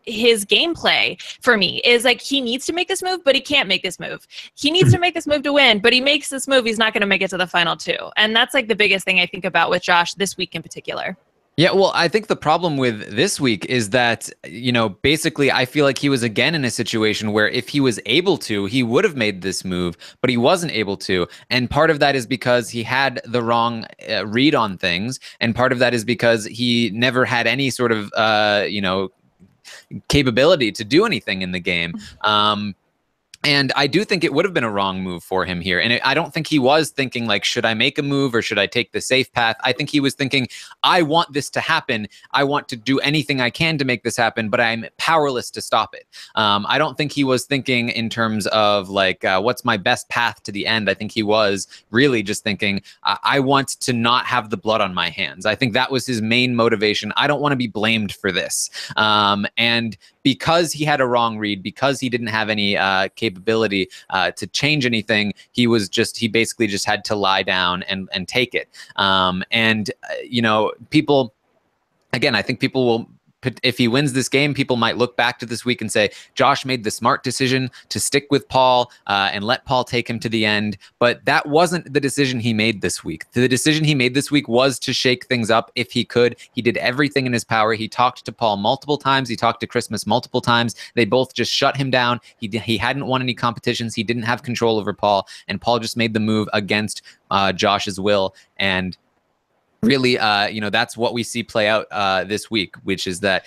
his gameplay for me, is like, he needs to make this move, but he can't make this move. He needs to make this move to win, but he makes this move, he's not going to make it to the final two. And that's like the biggest thing I think about with Josh this week in particular. Yeah, well, I think the problem with this week is that, you know, basically I feel like he was again in a situation where if he was able to, he would have made this move, but he wasn't able to. And part of that is because he had the wrong read on things. And part of that is because he never had any sort of, you know, capability to do anything in the game. And I do think it would have been a wrong move for him here. And I don't think he was thinking like, should I make a move or should I take the safe path? I think he was thinking, I want this to happen. I want to do anything I can to make this happen, but I'm powerless to stop it. I don't think he was thinking in terms of like, what's my best path to the end? I think he was really just thinking, I want to not have the blood on my hands. I think that was his main motivation. I don't want to be blamed for this. And because he had a wrong read, because he didn't have any capability to change anything, he basically just had to lie down and take it. You know, people, again, I think people will, if he wins this game, people might look back to this week and say, Josh made the smart decision to stick with Paul and let Paul take him to the end. But that wasn't the decision he made this week. The decision he made this week was to shake things up if he could. He did everything in his power. He talked to Paul multiple times. He talked to Christmas multiple times. They both just shut him down. He hadn't won any competitions. He didn't have control over Paul. And Paul just made the move against Josh's will. And really, you know, that's what we see play out this week, which is that,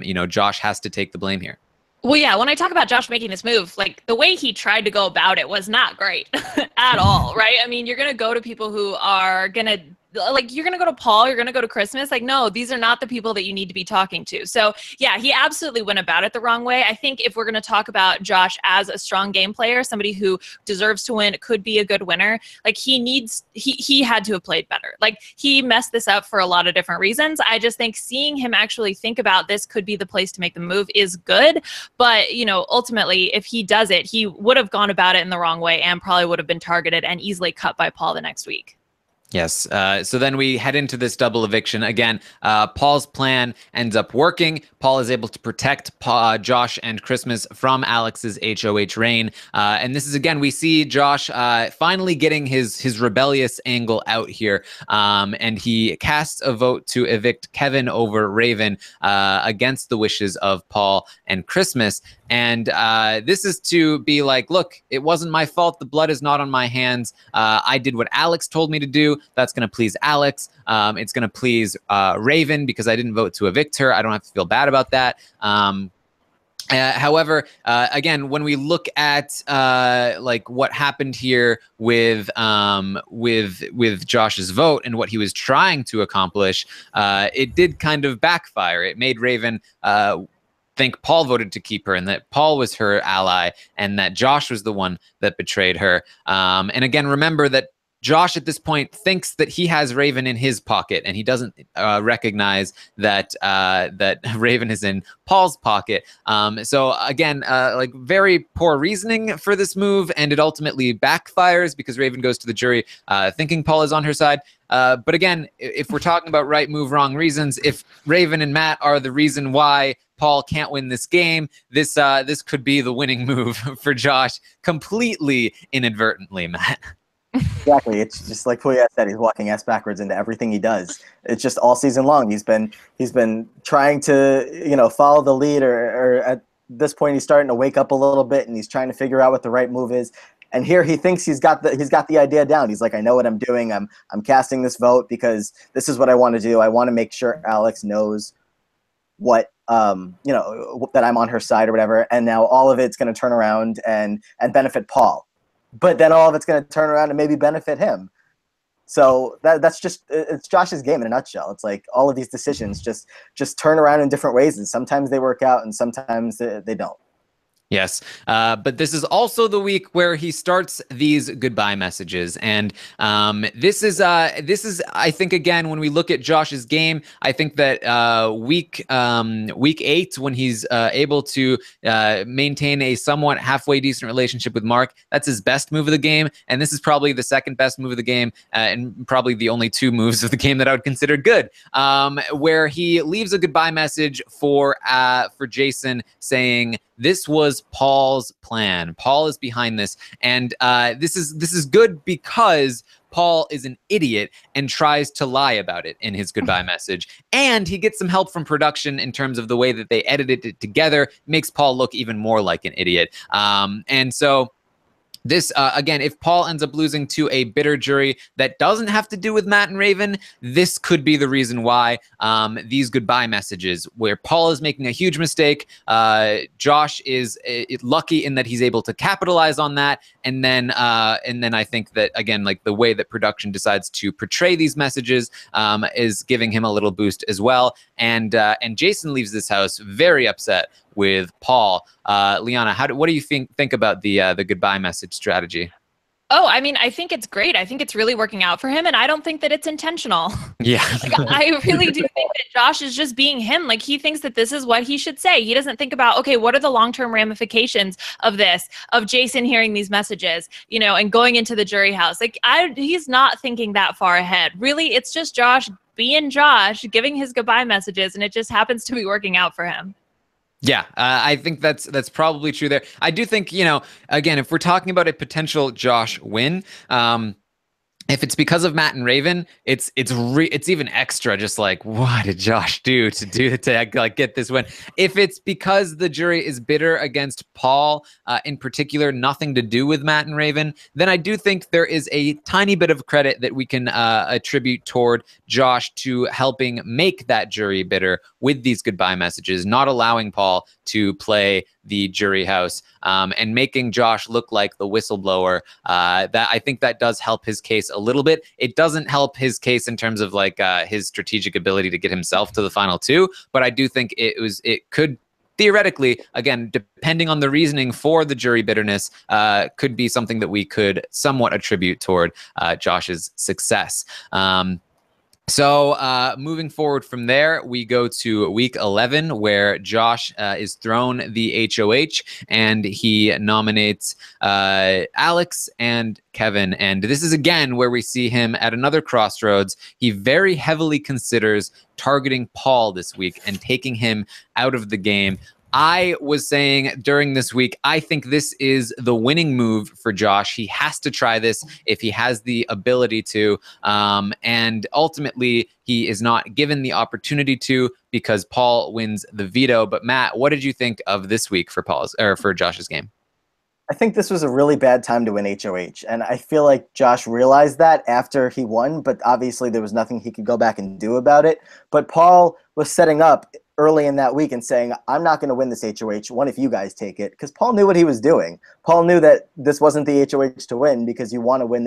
you know, Josh has to take the blame here. Well, yeah, when I talk about Josh making this move, like the way he tried to go about it was not great at all, right? I mean, you're going to go to people who are going to, like, you're going to go to Paul, you're going to go to Christmas. Like, no, these are not the people that you need to be talking to. So yeah, he absolutely went about it the wrong way. I think if we're going to talk about Josh as a strong game player, somebody who deserves to win, could be a good winner, like he had to have played better. Like he messed this up for a lot of different reasons. I just think seeing him actually think about this could be the place to make the move is good. But, you know, ultimately, if he does it, he would have gone about it in the wrong way and probably would have been targeted and easily cut by Paul the next week. Yes. So then we head into this double eviction. Again, Paul's plan ends up working. Paul is able to protect Josh and Christmas from Alex's HOH reign. And this is, again, we see Josh finally getting his rebellious angle out here. And he casts a vote to evict Kevin over Raven against the wishes of Paul and Christmas. And this is to be like, look, it wasn't my fault. The blood is not on my hands. I did what Alex told me to do. That's going to please Alex. It's going to please Raven because I didn't vote to evict her. I don't have to feel bad about that. However, again, when we look at like what happened here with Josh's vote and what he was trying to accomplish, it did kind of backfire. It made Raven think Paul voted to keep her and that Paul was her ally and that Josh was the one that betrayed her. And again, remember that Josh at this point thinks that he has Raven in his pocket and he doesn't recognize that that Raven is in Paul's pocket. So again, like very poor reasoning for this move, and it ultimately backfires because Raven goes to the jury thinking Paul is on her side. But again, if we're talking about right move, wrong reasons, if Raven and Matt are the reason why Paul can't win this game, this could be the winning move for Josh completely inadvertently, Matt. Exactly. It's just like Puya said, he's walking ass backwards into everything he does. It's just all season long. He's been trying to, you know, follow the lead, or at this point he's starting to wake up a little bit and he's trying to figure out what the right move is. And here he thinks he's got the idea down. He's like, I know what I'm doing. I'm casting this vote because this is what I want to do. I want to make sure Alex knows what you know, that I'm on her side or whatever. And now all of it's going to turn around and benefit Paul. But then all of it's going to turn around and maybe benefit him. So that's just, it's Josh's game in a nutshell. It's like all of these decisions just turn around in different ways, and sometimes they work out and sometimes they don't. Yes, but this is also the week where he starts these goodbye messages, and this is I think, again, when we look at Josh's game, I think that week 8, when he's able to maintain a somewhat halfway decent relationship with Mark, that's his best move of the game, and this is probably the second best move of the game, and probably the only 2 moves of the game that I would consider good, where he leaves a goodbye message for Jason saying, this was Paul's plan. Paul is behind this, and this is good because Paul is an idiot and tries to lie about it in his goodbye message. And he gets some help from production in terms of the way that they edited it together. Makes Paul look even more like an idiot. And so This, again, if Paul ends up losing to a bitter jury that doesn't have to do with Matt and Raven, this could be the reason why these goodbye messages, where Paul is making a huge mistake, Josh is lucky in that he's able to capitalize on that, and then I think that, again, like the way that production decides to portray these messages is giving him a little boost as well, and Jason leaves this house very upset with Paul. Liana, what do you think about the goodbye message strategy? Oh, I mean, I think it's great. I think it's really working out for him, and I don't think that it's intentional. Yeah. Like, I really do think that Josh is just being him. Like, he thinks that this is what he should say. He doesn't think about, okay, what are the long-term ramifications of this, of Jason hearing these messages, you know, and going into the jury house. Like, he's not thinking that far ahead. Really, it's just Josh being Josh, giving his goodbye messages, and it just happens to be working out for him. Yeah, I think that's probably true there. I do think, you know, again, if we're talking about a potential Josh win, if it's because of Matt and Raven, it's even extra. Just like, what did Josh do to like get this win? If it's because the jury is bitter against Paul, in particular, nothing to do with Matt and Raven, then I do think there is a tiny bit of credit that we can attribute toward Josh to helping make that jury bitter with these goodbye messages, not allowing Paul to play the jury house, and making Josh look like the whistleblower. That I think that does help his case a little bit. It doesn't help his case in terms of like his strategic ability to get himself to the final two, but I do think it could theoretically, again, depending on the reasoning for the jury bitterness, could be something that we could somewhat attribute toward Josh's success. So moving forward from there, we go to week 11, where Josh is thrown the HOH, and he nominates Alex and Kevin. And this is, again, where we see him at another crossroads. He very heavily considers targeting Paul this week and taking him out of the game. I was saying during this week, I think this is the winning move for Josh. He has to try this if he has the ability to. And ultimately, he is not given the opportunity to because Paul wins the veto. But Matt, what did you think of this week for Josh's game? I think this was a really bad time to win HOH, and I feel like Josh realized that after he won, but obviously there was nothing he could go back and do about it. But Paul was setting up early in that week and saying, I'm not going to win this HOH, one if you guys take it, because Paul knew what he was doing. Paul knew that this wasn't the HOH to win because you want to win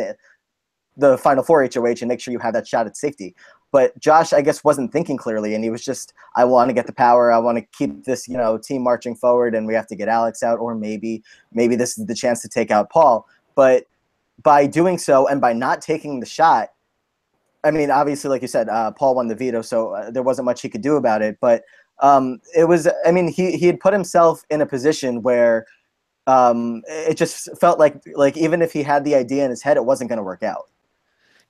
the Final Four HOH and make sure you have that shot at safety. But Josh, I guess, wasn't thinking clearly, and he was just, I want to get the power. I want to keep this, team marching forward, and we have to get Alex out, or maybe this is the chance to take out Paul. But by doing so and by not taking the shot, I mean, obviously, like you said, Paul won the veto, so there wasn't much he could do about it. But it was, I mean, he had put himself in a position where it just felt like even if he had the idea in his head, it wasn't going to work out.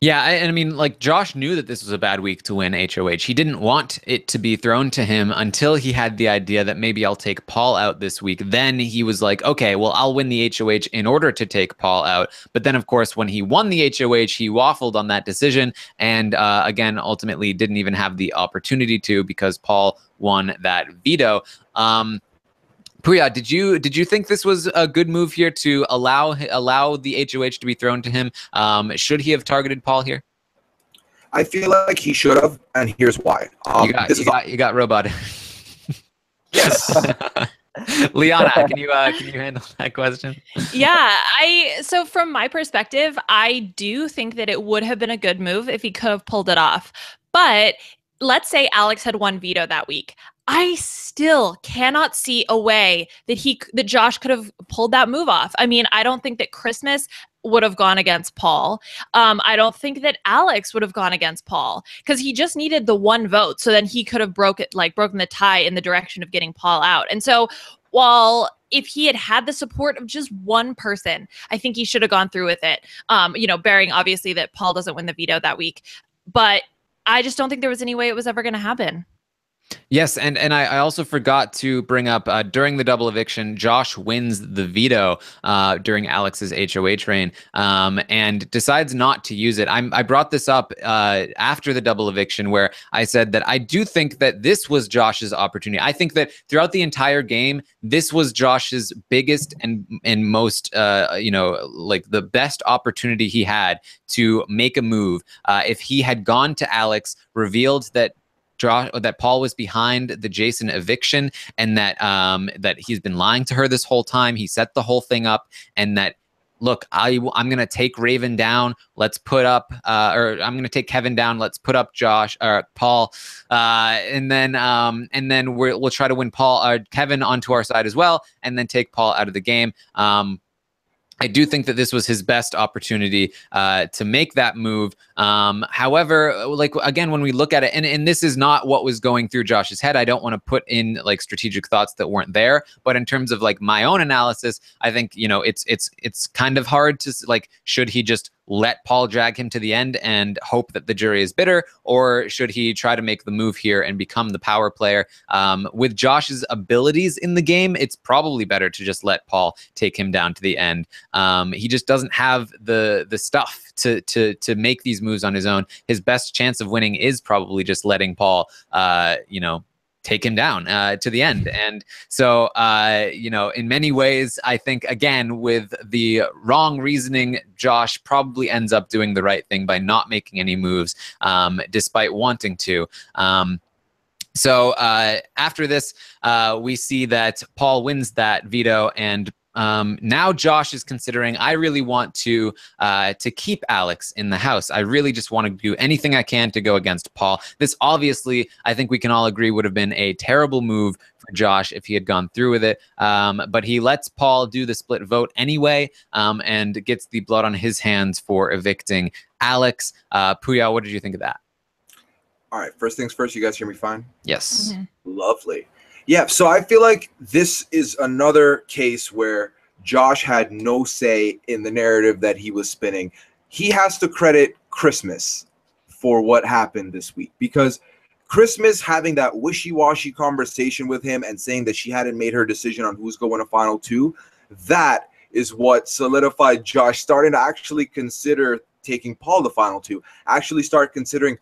Yeah, I mean, like, Josh knew that this was a bad week to win HOH. He didn't want it to be thrown to him until he had the idea that maybe I'll take Paul out this week. Then he was like, okay, well, I'll win the HOH in order to take Paul out. But then, of course, when he won the HOH, he waffled on that decision and, again, ultimately didn't even have the opportunity to because Paul won that veto. Puya, did you think this was a good move here to allow the HOH to be thrown to him? Should he have targeted Paul here? I feel like he should have, and here's why. You got robot. Yes. Liana, can you handle that question? Yeah, so from my perspective, I do think that it would have been a good move if he could have pulled it off. But let's say Alex had won veto that week. I still cannot see a way that Josh could have pulled that move off. I mean, I don't think that Christmas would have gone against Paul. I don't think that Alex would have gone against Paul because he just needed the one vote. So then he could have broken the tie in the direction of getting Paul out. And so if he had the support of just one person, I think he should have gone through with it. Bearing obviously that Paul doesn't win the veto that week. But I just don't think there was any way it was ever going to happen. Yes, and I also forgot to bring up during the double eviction, Josh wins the veto during Alex's HOH reign, and decides not to use it. I brought this up after the double eviction, where I said that I do think that this was Josh's opportunity. I think that throughout the entire game, this was Josh's biggest and most like the best opportunity he had to make a move. If he had gone to Alex, revealed that Paul was behind the Jason eviction, and that he's been lying to her this whole time. He set the whole thing up, and that, look, I'm going to take Raven down. Let's put up, or I'm going to take Kevin down. Let's put up Josh or Paul, and then we'll try to win Kevin onto our side as well, and then take Paul out of the game. I do think that this was his best opportunity to make that move. However, like, again, when we look at it, and this is not what was going through Josh's head. I don't want to put in like strategic thoughts that weren't there. But in terms of like my own analysis, I think, it's kind of hard to like, should he just let Paul drag him to the end and hope that the jury is bitter, or should he try to make the move here and become the power player? With Josh's abilities in the game, it's probably better to just let Paul take him down to the end. He just doesn't have the stuff to make these moves on his own. His best chance of winning is probably just letting Paul, take him down to the end. And so, in many ways, I think, again, with the wrong reasoning, Josh probably ends up doing the right thing by not making any moves, despite wanting to. So after this, we see that Paul wins that veto, and now Josh is considering, I really want to keep Alex in the house. I really just want to do anything I can to go against Paul. This obviously, I think we can all agree, would have been a terrible move for Josh if he had gone through with it. But he lets Paul do the split vote anyway, and gets the blood on his hands for evicting Alex. Puya, what did you think of that? All right, first things first, you guys hear me fine? Yes. Mm-hmm. Lovely. Yeah, so I feel like this is another case where Josh had no say in the narrative that he was spinning. He has to credit Christmas for what happened this week, because Christmas having that wishy-washy conversation with him and saying that she hadn't made her decision on who's going to final two, that is what solidified Josh starting to actually consider taking Paul to final two, actually start considering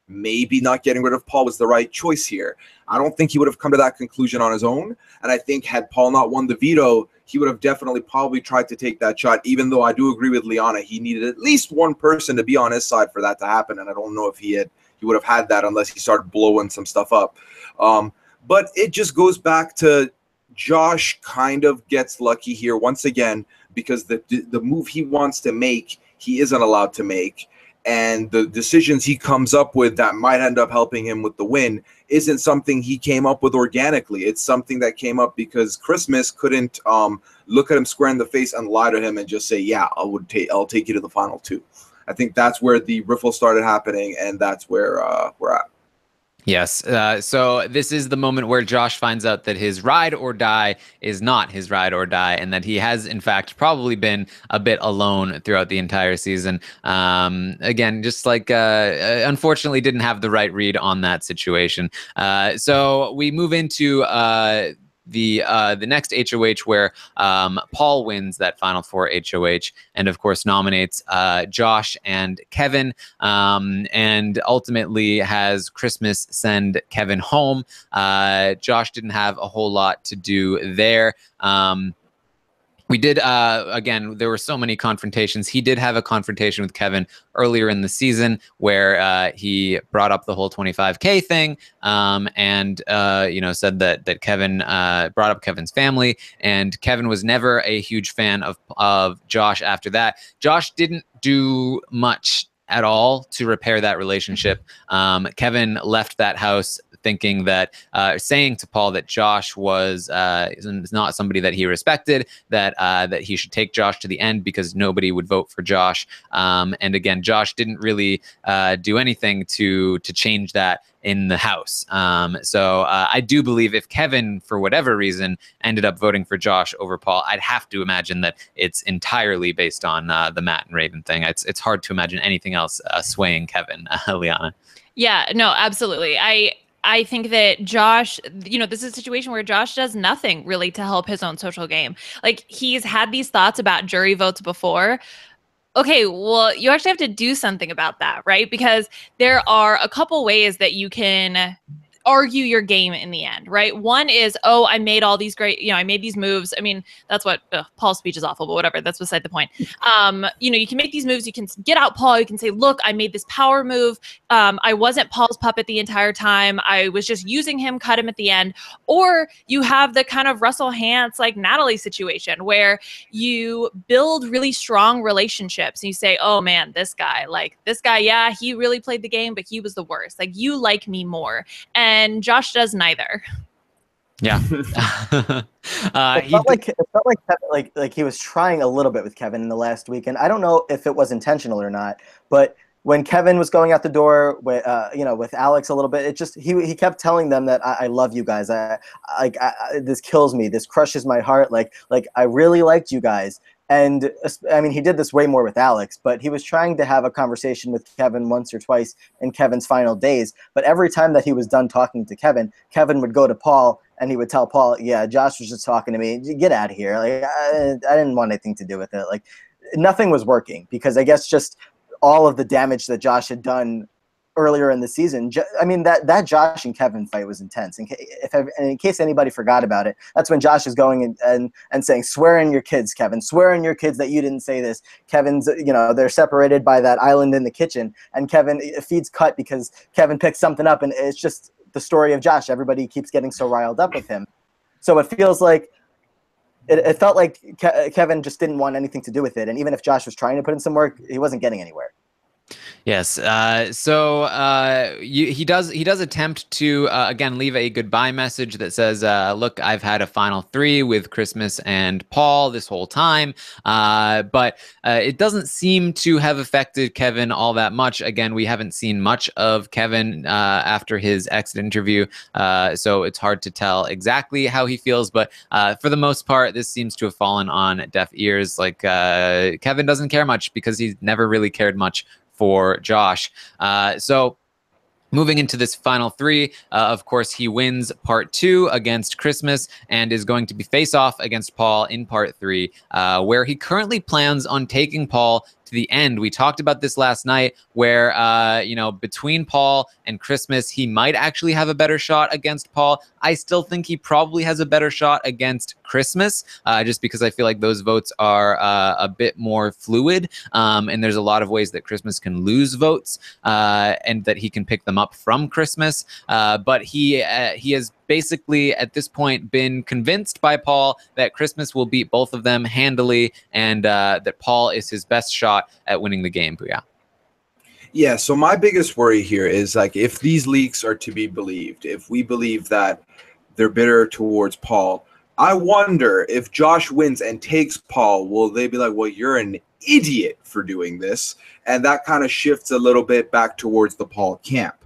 maybe not getting rid of Paul was the right choice here. I don't think he would have come to that conclusion on his own. And I think had Paul not won the veto, he would have definitely probably tried to take that shot, even though I do agree with Liana. He needed at least one person to be on his side for that to happen. And I don't know if he would have had that unless he started blowing some stuff up. But it just goes back to Josh kind of gets lucky here once again, because the move he wants to make, he isn't allowed to make. And the decisions he comes up with that might end up helping him with the win isn't something he came up with organically. It's something that came up because Christmas couldn't look at him square in the face and lie to him and just say, yeah, I'll take you to the final two. I think that's where the riffle started happening, and that's where we're at. Yes. So this is the moment where Josh finds out that his ride or die is not his ride or die, and that he has, in fact, probably been a bit alone throughout the entire season. Again, just like, unfortunately, didn't have the right read on that situation. So we move into the next HOH, where Paul wins that Final Four HOH, and of course nominates Josh and Kevin, and ultimately has Christmas send Kevin home. Josh didn't have a whole lot to do there. We did, again, there were so many confrontations. He did have a confrontation with Kevin earlier in the season where he brought up the whole 25K thing, and said that Kevin brought up Kevin's family, and Kevin was never a huge fan of Josh after that. Josh didn't do much at all to repair that relationship. Kevin left that house thinking that, saying to Paul that Josh was not somebody that he respected, that he should take Josh to the end because nobody would vote for Josh. And again, Josh didn't really do anything to change that in the house. So I do believe if Kevin, for whatever reason, ended up voting for Josh over Paul, I'd have to imagine that it's entirely based on the Matt and Raven thing. It's hard to imagine anything else swaying Kevin, Liana. Yeah, no, absolutely. I think that Josh, this is a situation where Josh does nothing really to help his own social game. Like, he's had these thoughts about jury votes before. Okay, well, you actually have to do something about that, right? Because there are a couple ways that you can argue your game in the end, right? One is, oh, I made all these great, I made these moves. I mean, that's what Paul's speech is awful, but whatever, that's beside the point. You can make these moves. You can get out Paul. You can say, look, I made this power move. I wasn't Paul's puppet the entire time. I was just using him, cut him at the end. Or you have the kind of Russell Hantz, like Natalie situation where you build really strong relationships. And you say, oh man, this guy, yeah, he really played the game, but he was the worst. Like, you like me more. And Josh does neither. Yeah. It felt like Kevin, like he was trying a little bit with Kevin in the last weekend. I don't know if it was intentional or not, but when Kevin was going out the door with with Alex a little bit, it just he kept telling them that I love you guys. This kills me. This crushes my heart. Like I really liked you guys. And I mean, he did this way more with Alex, but he was trying to have a conversation with Kevin once or twice in Kevin's final days. But every time that he was done talking to Kevin, Kevin would go to Paul and he would tell Paul, yeah, Josh was just talking to me. Get out of here. Like, I didn't want anything to do with it. Like, nothing was working because I guess just all of the damage that Josh had done earlier in the season. I mean, that Josh and Kevin fight was intense. In case anybody forgot about it, that's when Josh is going and saying, swear in your kids, Kevin, swear in your kids that you didn't say this. Kevin's, they're separated by that island in the kitchen, and Kevin feeds cut because Kevin picked something up, and it's just the story of Josh. Everybody keeps getting so riled up with him. So it feels like it felt like Kevin just didn't want anything to do with it. And even if Josh was trying to put in some work, he wasn't getting anywhere. Yes. He does attempt to again leave a goodbye message that says, "Look, I've had a final 3 with Christmas and Paul this whole time," but it doesn't seem to have affected Kevin all that much. Again, we haven't seen much of Kevin after his exit interview, so it's hard to tell exactly how he feels. But for the most part, this seems to have fallen on deaf ears. Like, Kevin doesn't care much because he's never really cared much for Josh. So moving into this final 3, of course, he wins part 2 against Christmas and is going to be face off against Paul in part 3, where he currently plans on taking Paul to the end. We talked about this last night where, between Paul and Christmas, he might actually have a better shot against Paul. I still think he probably has a better shot against Christmas, just because I feel like those votes are a bit more fluid. And there's a lot of ways that Christmas can lose votes and that he can pick them up from Christmas. But he has basically at this point been convinced by Paul that Christmas will beat both of them handily, and that Paul is his best shot at winning the game. Booyah. Yeah, so my biggest worry here is, like, if these leaks are to be believed, if we believe that they're bitter towards Paul, I wonder if Josh wins and takes Paul, will they be like, well, you're an idiot for doing this? And that kind of shifts a little bit back towards the Paul camp.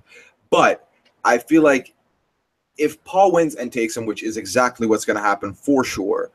But I feel like if Paul wins and takes him, which is exactly what's going to happen for sure,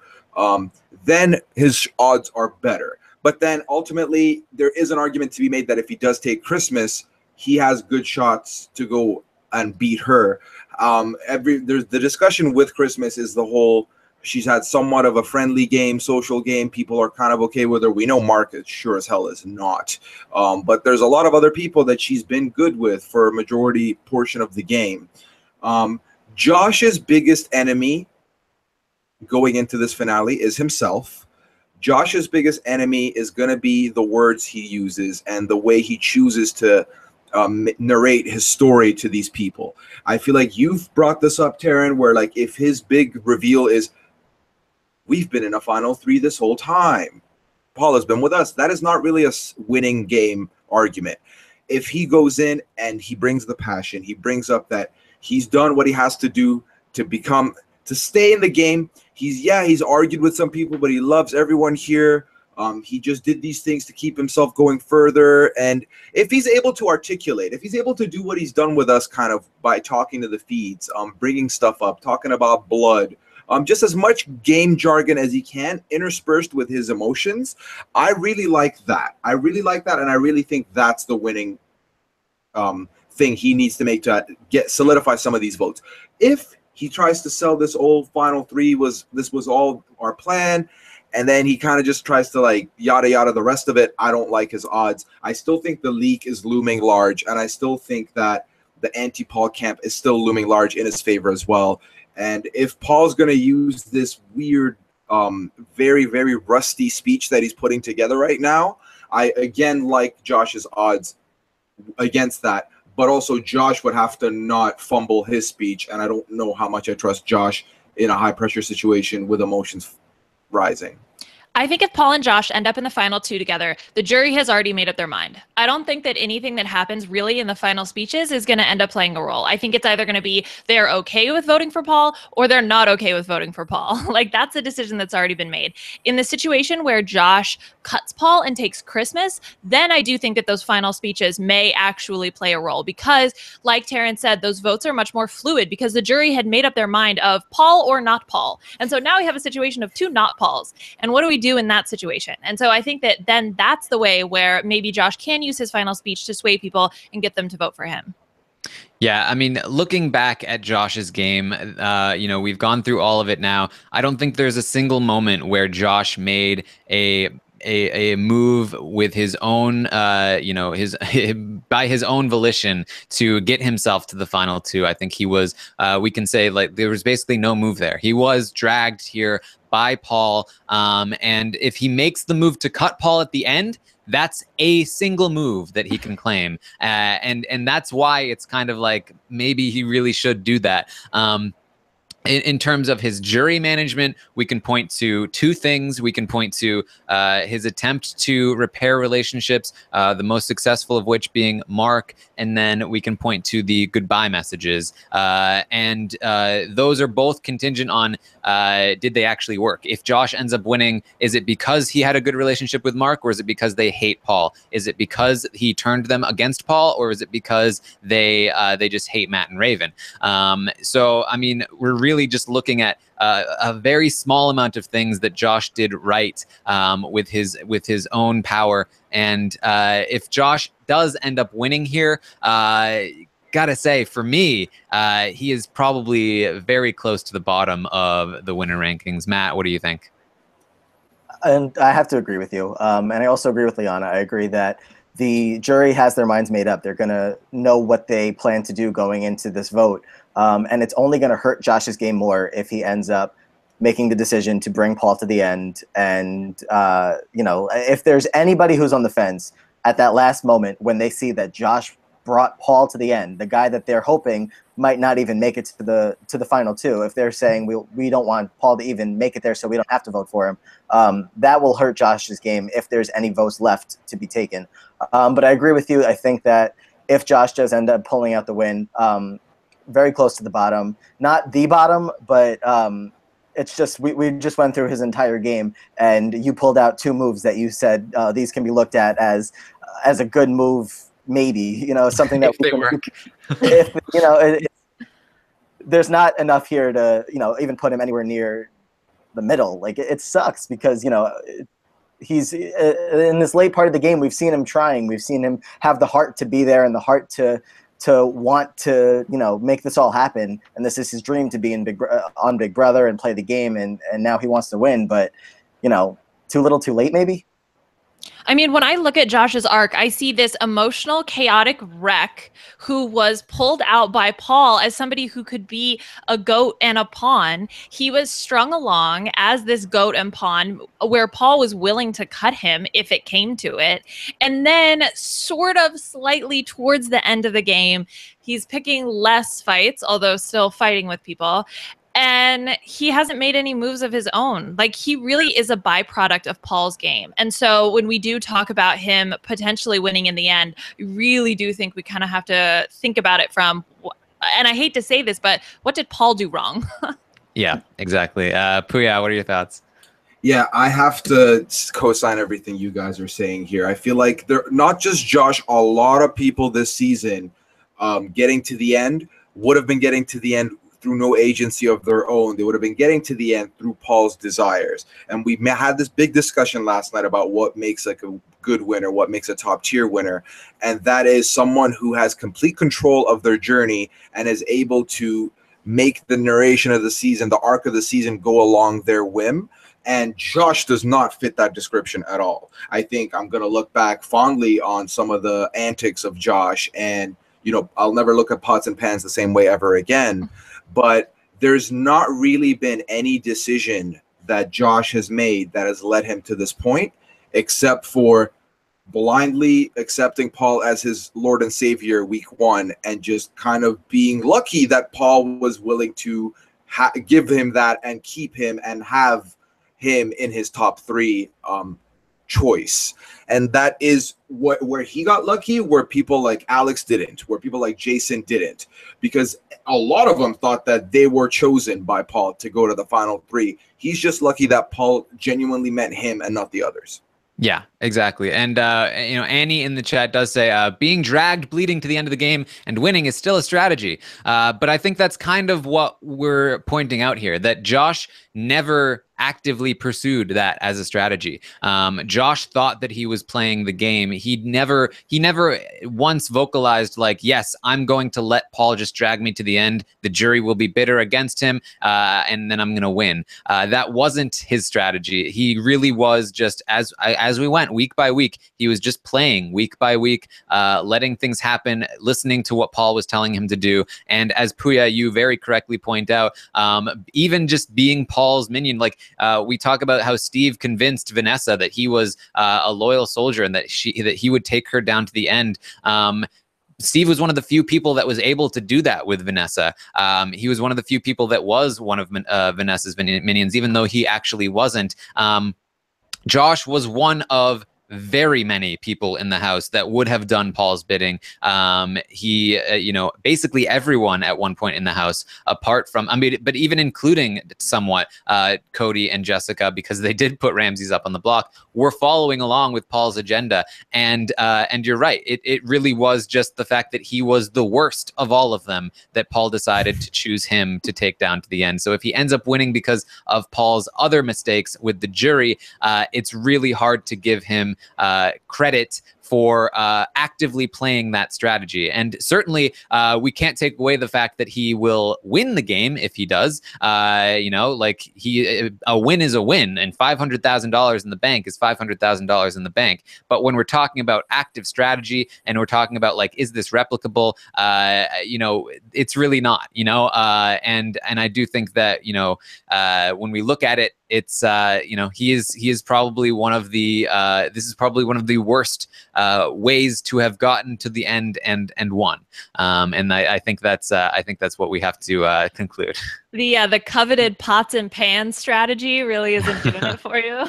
then his odds are better. But then ultimately, there is an argument to be made that if he does take Christmas, he has good shots to go and beat her. There's the discussion with Christmas is the whole, she's had somewhat of a friendly game, social game. People are kind of okay with her. We know Marcus sure as hell is not. But there's a lot of other people that she's been good with for a majority portion of the game. Josh's biggest enemy going into this finale is himself. Josh's biggest enemy is going to be the words he uses and the way he chooses to narrate his story to these people. I feel like you've brought this up, Taran, where, like, if his big reveal is, we've been in a final 3 this whole time, Paul has been with us, that is not really a winning game argument. If he goes in and he brings the passion, he brings up that he's done what he has to do to stay in the game. He's argued with some people, but he loves everyone here. He just did these things to keep himself going further. And if he's able to articulate, if he's able to do what he's done with us kind of by talking to the feeds, bringing stuff up, talking about blood, just as much game jargon as he can, interspersed with his emotions, I really like that. And I really think that's the winning thing he needs to make to solidify some of these votes. If he tries to sell this old final three this was all our plan, and then he kind of just tries to like yada yada the rest of it, I don't like his odds. I still think the leak is looming large, and I still think that the anti-Paul camp is still looming large in his favor as well. And if Paul's going to use this weird, very, very rusty speech that he's putting together right now, I again like Josh's odds against that. But also Josh would have to not fumble his speech, and I don't know how much I trust Josh in a high-pressure situation with emotions rising. I think if Paul and Josh end up in the final two together, the jury has already made up their mind. I don't think that anything that happens really in the final speeches is going to end up playing a role. I think it's either going to be they're okay with voting for Paul or they're not okay with voting for Paul. Like, that's a decision that's already been made. In the situation where Josh cuts Paul and takes Christmas, then I do think that those final speeches may actually play a role because, like Taran said, those votes are much more fluid because the jury had made up their mind of Paul or not Paul. And so now we have a situation of two not Pauls. And what do we do in that situation? And so I think that then that's the way where maybe Josh can use his final speech to sway people and get them to vote for him. Yeah, I mean, looking back at Josh's game, we've gone through all of it now. I don't think there's a single moment where Josh made a move with his own, by his own volition to get himself to the final two. I think he was, we can say, like, there was basically no move there. He was dragged here by Paul, and if he makes the move to cut Paul at the end, that's a single move that he can claim, and that's why it's kind of like maybe he really should do that. In terms of his jury management, we can point to two things. We can point to his attempt to repair relationships, the most successful of which being Mark, and then we can point to the goodbye messages. And those are both contingent on did they actually work? If Josh ends up winning, is it because he had a good relationship with Mark, or is it because they hate Paul? Is it because he turned them against Paul, or is it because they just hate Matt and Raven? So, I mean, we're really just looking at a very small amount of things that Josh did right with his own power. And if Josh does end up winning here, gotta say, for me, he is probably very close to the bottom of the winner rankings. Matt, what do you think? And I have to agree with you. And I also agree with Liana. I agree that the jury has their minds made up. They're going to know what they plan to do going into this vote. And it's only going to hurt Josh's game more if he ends up making the decision to bring Paul to the end. And, if there's anybody who's on the fence at that last moment when they see that Josh brought Paul to the end, the guy that they're hoping might not even make it to the final two, if they're saying we don't want Paul to even make it there so we don't have to vote for him, that will hurt Josh's game if there's any votes left to be taken. But I agree with you. I think that if Josh does end up pulling out the win, very close to the bottom, not the bottom, but it's just we just went through his entire game, and you pulled out two moves that you said these can be looked at as a good move. Maybe, something that if they work. There's not enough here to, even put him anywhere near the middle. Like, it sucks because, he's in this late part of the game. We've seen him trying. We've seen him have the heart to be there and the heart to want to, make this all happen. And this is his dream to be on Big Brother and play the game. And now he wants to win, but, too little, too late, maybe. I mean, when I look at Josh's arc, I see this emotional, chaotic wreck who was pulled out by Paul as somebody who could be a goat and a pawn. He was strung along as this goat and pawn where Paul was willing to cut him if it came to it. And then sort of slightly towards the end of the game, he's picking less fights, although still fighting with people. And he hasn't made any moves of his own. Like, he really is a byproduct of Paul's game. And so when we do talk about him potentially winning in the end, I really do think we kind of have to think about it from, and I hate to say this, but what did Paul do wrong? Yeah, exactly. Puya, what are your thoughts? Yeah, I have to co-sign everything you guys are saying here. I feel like they're not just Josh, a lot of people this season getting to the end would have been getting to the end through no agency of their own. They would have been getting to the end through Paul's desires. And we had this big discussion last night about what makes like a good winner, what makes a top tier winner. And that is someone who has complete control of their journey and is able to make the narration of the season, the arc of the season, go along their whim. And Josh does not fit that description at all. I think I'm going to look back fondly on some of the antics of Josh, and, you know, I'll never look at pots and pans the same way ever again. But there's not really been any decision that Josh has made that has led him to this point, except for blindly accepting Paul as his Lord and Savior week 1 and just kind of being lucky that Paul was willing to give him that and keep him and have him in his top 3 choice. And that is where he got lucky, where people like Alex didn't, where people like Jason didn't, because a lot of them thought that they were chosen by Paul to go to the final 3. He's just lucky that Paul genuinely meant him and not the others. Yeah, exactly. And, you know, Annie in the chat does say, being dragged, bleeding to the end of the game and winning is still a strategy. But I think that's kind of what we're pointing out here, that Josh never actively pursued that as a strategy. Josh thought that he was playing the game. He never once vocalized like, yes, I'm going to let Paul just drag me to the end. The jury will be bitter against him, and then I'm going to win. That wasn't his strategy. He really was just, as we went week by week, he was just playing week by week, letting things happen, listening to what Paul was telling him to do. And as Puya, you very correctly point out, even just being Paul's minion, like, we talk about how Steve convinced Vanessa that he was a loyal soldier and that he would take her down to the end. Steve was one of the few people that was able to do that with Vanessa. He was one of the few people that was one of Vanessa's minions, even though he actually wasn't. Josh was one of very many people in the house that would have done Paul's bidding. You know, basically everyone at one point in the house, apart from, I mean, but even including somewhat Cody and Jessica, because they did put Ramses up on the block, were following along with Paul's agenda. And you're right. It really was just the fact that he was the worst of all of them that Paul decided to choose him to take down to the end. So if he ends up winning because of Paul's other mistakes with the jury, it's really hard to give him credit for actively playing that strategy. And certainly we can't take away the fact that he will win the game if he does. You know, like a win is a win, and $500,000 in the bank is $500,000 in the bank. But when we're talking about active strategy and we're talking about like, is this replicable? You know, it's really not, you know, and I do think that, you know, when we look at it, it's you know, he is probably one of the this is probably one of the worst ways to have gotten to the end and won. And I think that's what we have to conclude. The coveted pots and pans strategy really isn't doing it for you.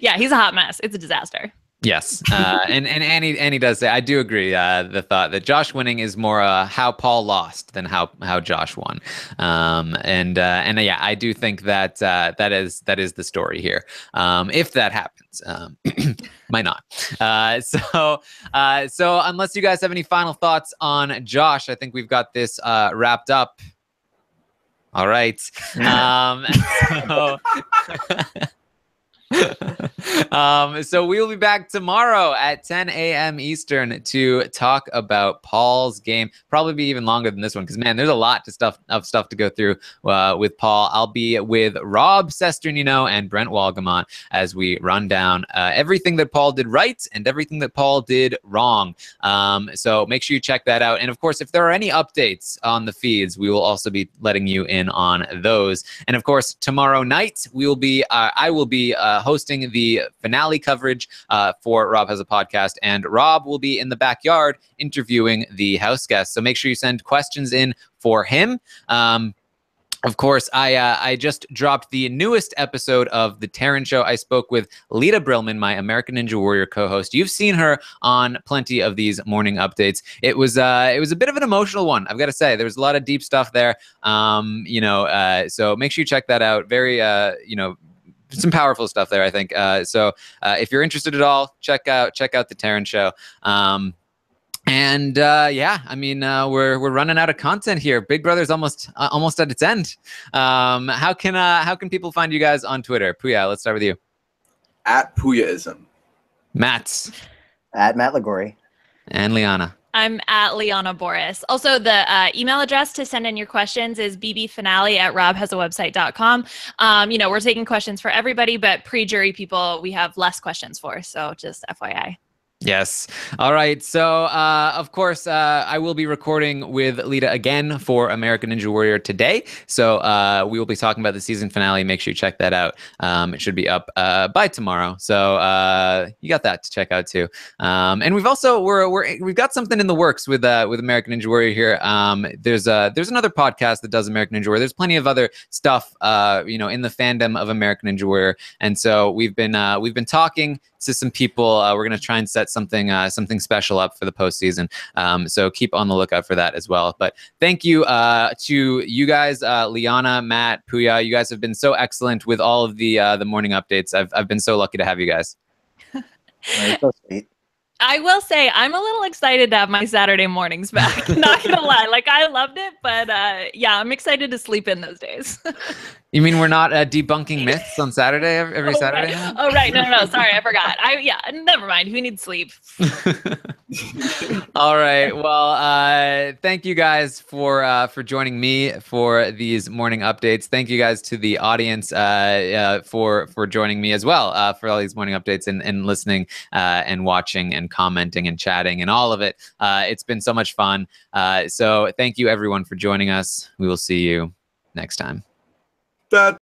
Yeah, he's a hot mess. It's a disaster. Yes, and Annie does say, I do agree, the thought that Josh winning is more how Paul lost than how Josh won, and yeah, I do think that that is the story here. If that happens, might not. So unless you guys have any final thoughts on Josh, I think we've got this wrapped up. All right. So we will be back tomorrow at 10 a.m. Eastern to talk about Paul's game. Probably be even longer than this one because, man, there's a lot of stuff to go through with Paul. I'll be with Rob Sesternino and Brent Walgamont as we run down everything that Paul did right and everything that Paul did wrong. So make sure you check that out. And of course, if there are any updates on the feeds, we will also be letting you in on those. And of course, tomorrow night we will be I will be hosting the finale coverage for Rob Has a Podcast, and Rob will be in the backyard interviewing the house guests. So make sure you send questions in for him. Of course, I just dropped the newest episode of The Taran Show. I spoke with Lita Brillman, my American Ninja Warrior co-host. You've seen her on plenty of these morning updates. It was a bit of an emotional one, I've got to say. There was a lot of deep stuff there, you know, so make sure you check that out. Very, you know, some powerful stuff there, I think. So if you're interested at all, check out The Taran Show. And yeah, I mean, we're running out of content here. Big Brother's almost at its end. How can people find you guys on Twitter? Puya, let's start with you. At Puyaism. Matt. At Matt Liguori. And Liana. I'm at Liana Boris. Also, the email address to send in your questions is bbfinale@robhasawebsite.com. We're taking questions for everybody, but pre-jury people, we have less questions for. So just FYI. Yes. All right. So, of course, I will be recording with Lita again for American Ninja Warrior today. So we will be talking about the season finale. Make sure you check that out. It should be up by tomorrow. So you got that to check out too. And we've also we've got something in the works with American Ninja Warrior here. There's another podcast that does American Ninja Warrior. There's plenty of other stuff in the fandom of American Ninja Warrior. And so we've been talking to some people. We're going to try and set something special up for the postseason. So keep on the lookout for that as well. But thank you to you guys, Liana, Matt, Puya. You guys have been so excellent with all of the morning updates. I've been so lucky to have you guys. So sweet. I will say I'm a little excited to have my Saturday mornings back. Not gonna lie, like I loved it, but yeah, I'm excited to sleep in those days. You mean we're not debunking myths on Saturday every Saturday? Right. Oh right, no, sorry, I forgot. Never mind. Who needs sleep? All right. Well, thank you guys for joining me for these morning updates. Thank you guys to the audience for joining me as well for all these morning updates and listening and watching and commenting and chatting and all of it. It's been so much fun. So thank you everyone for joining us. We will see you next time. That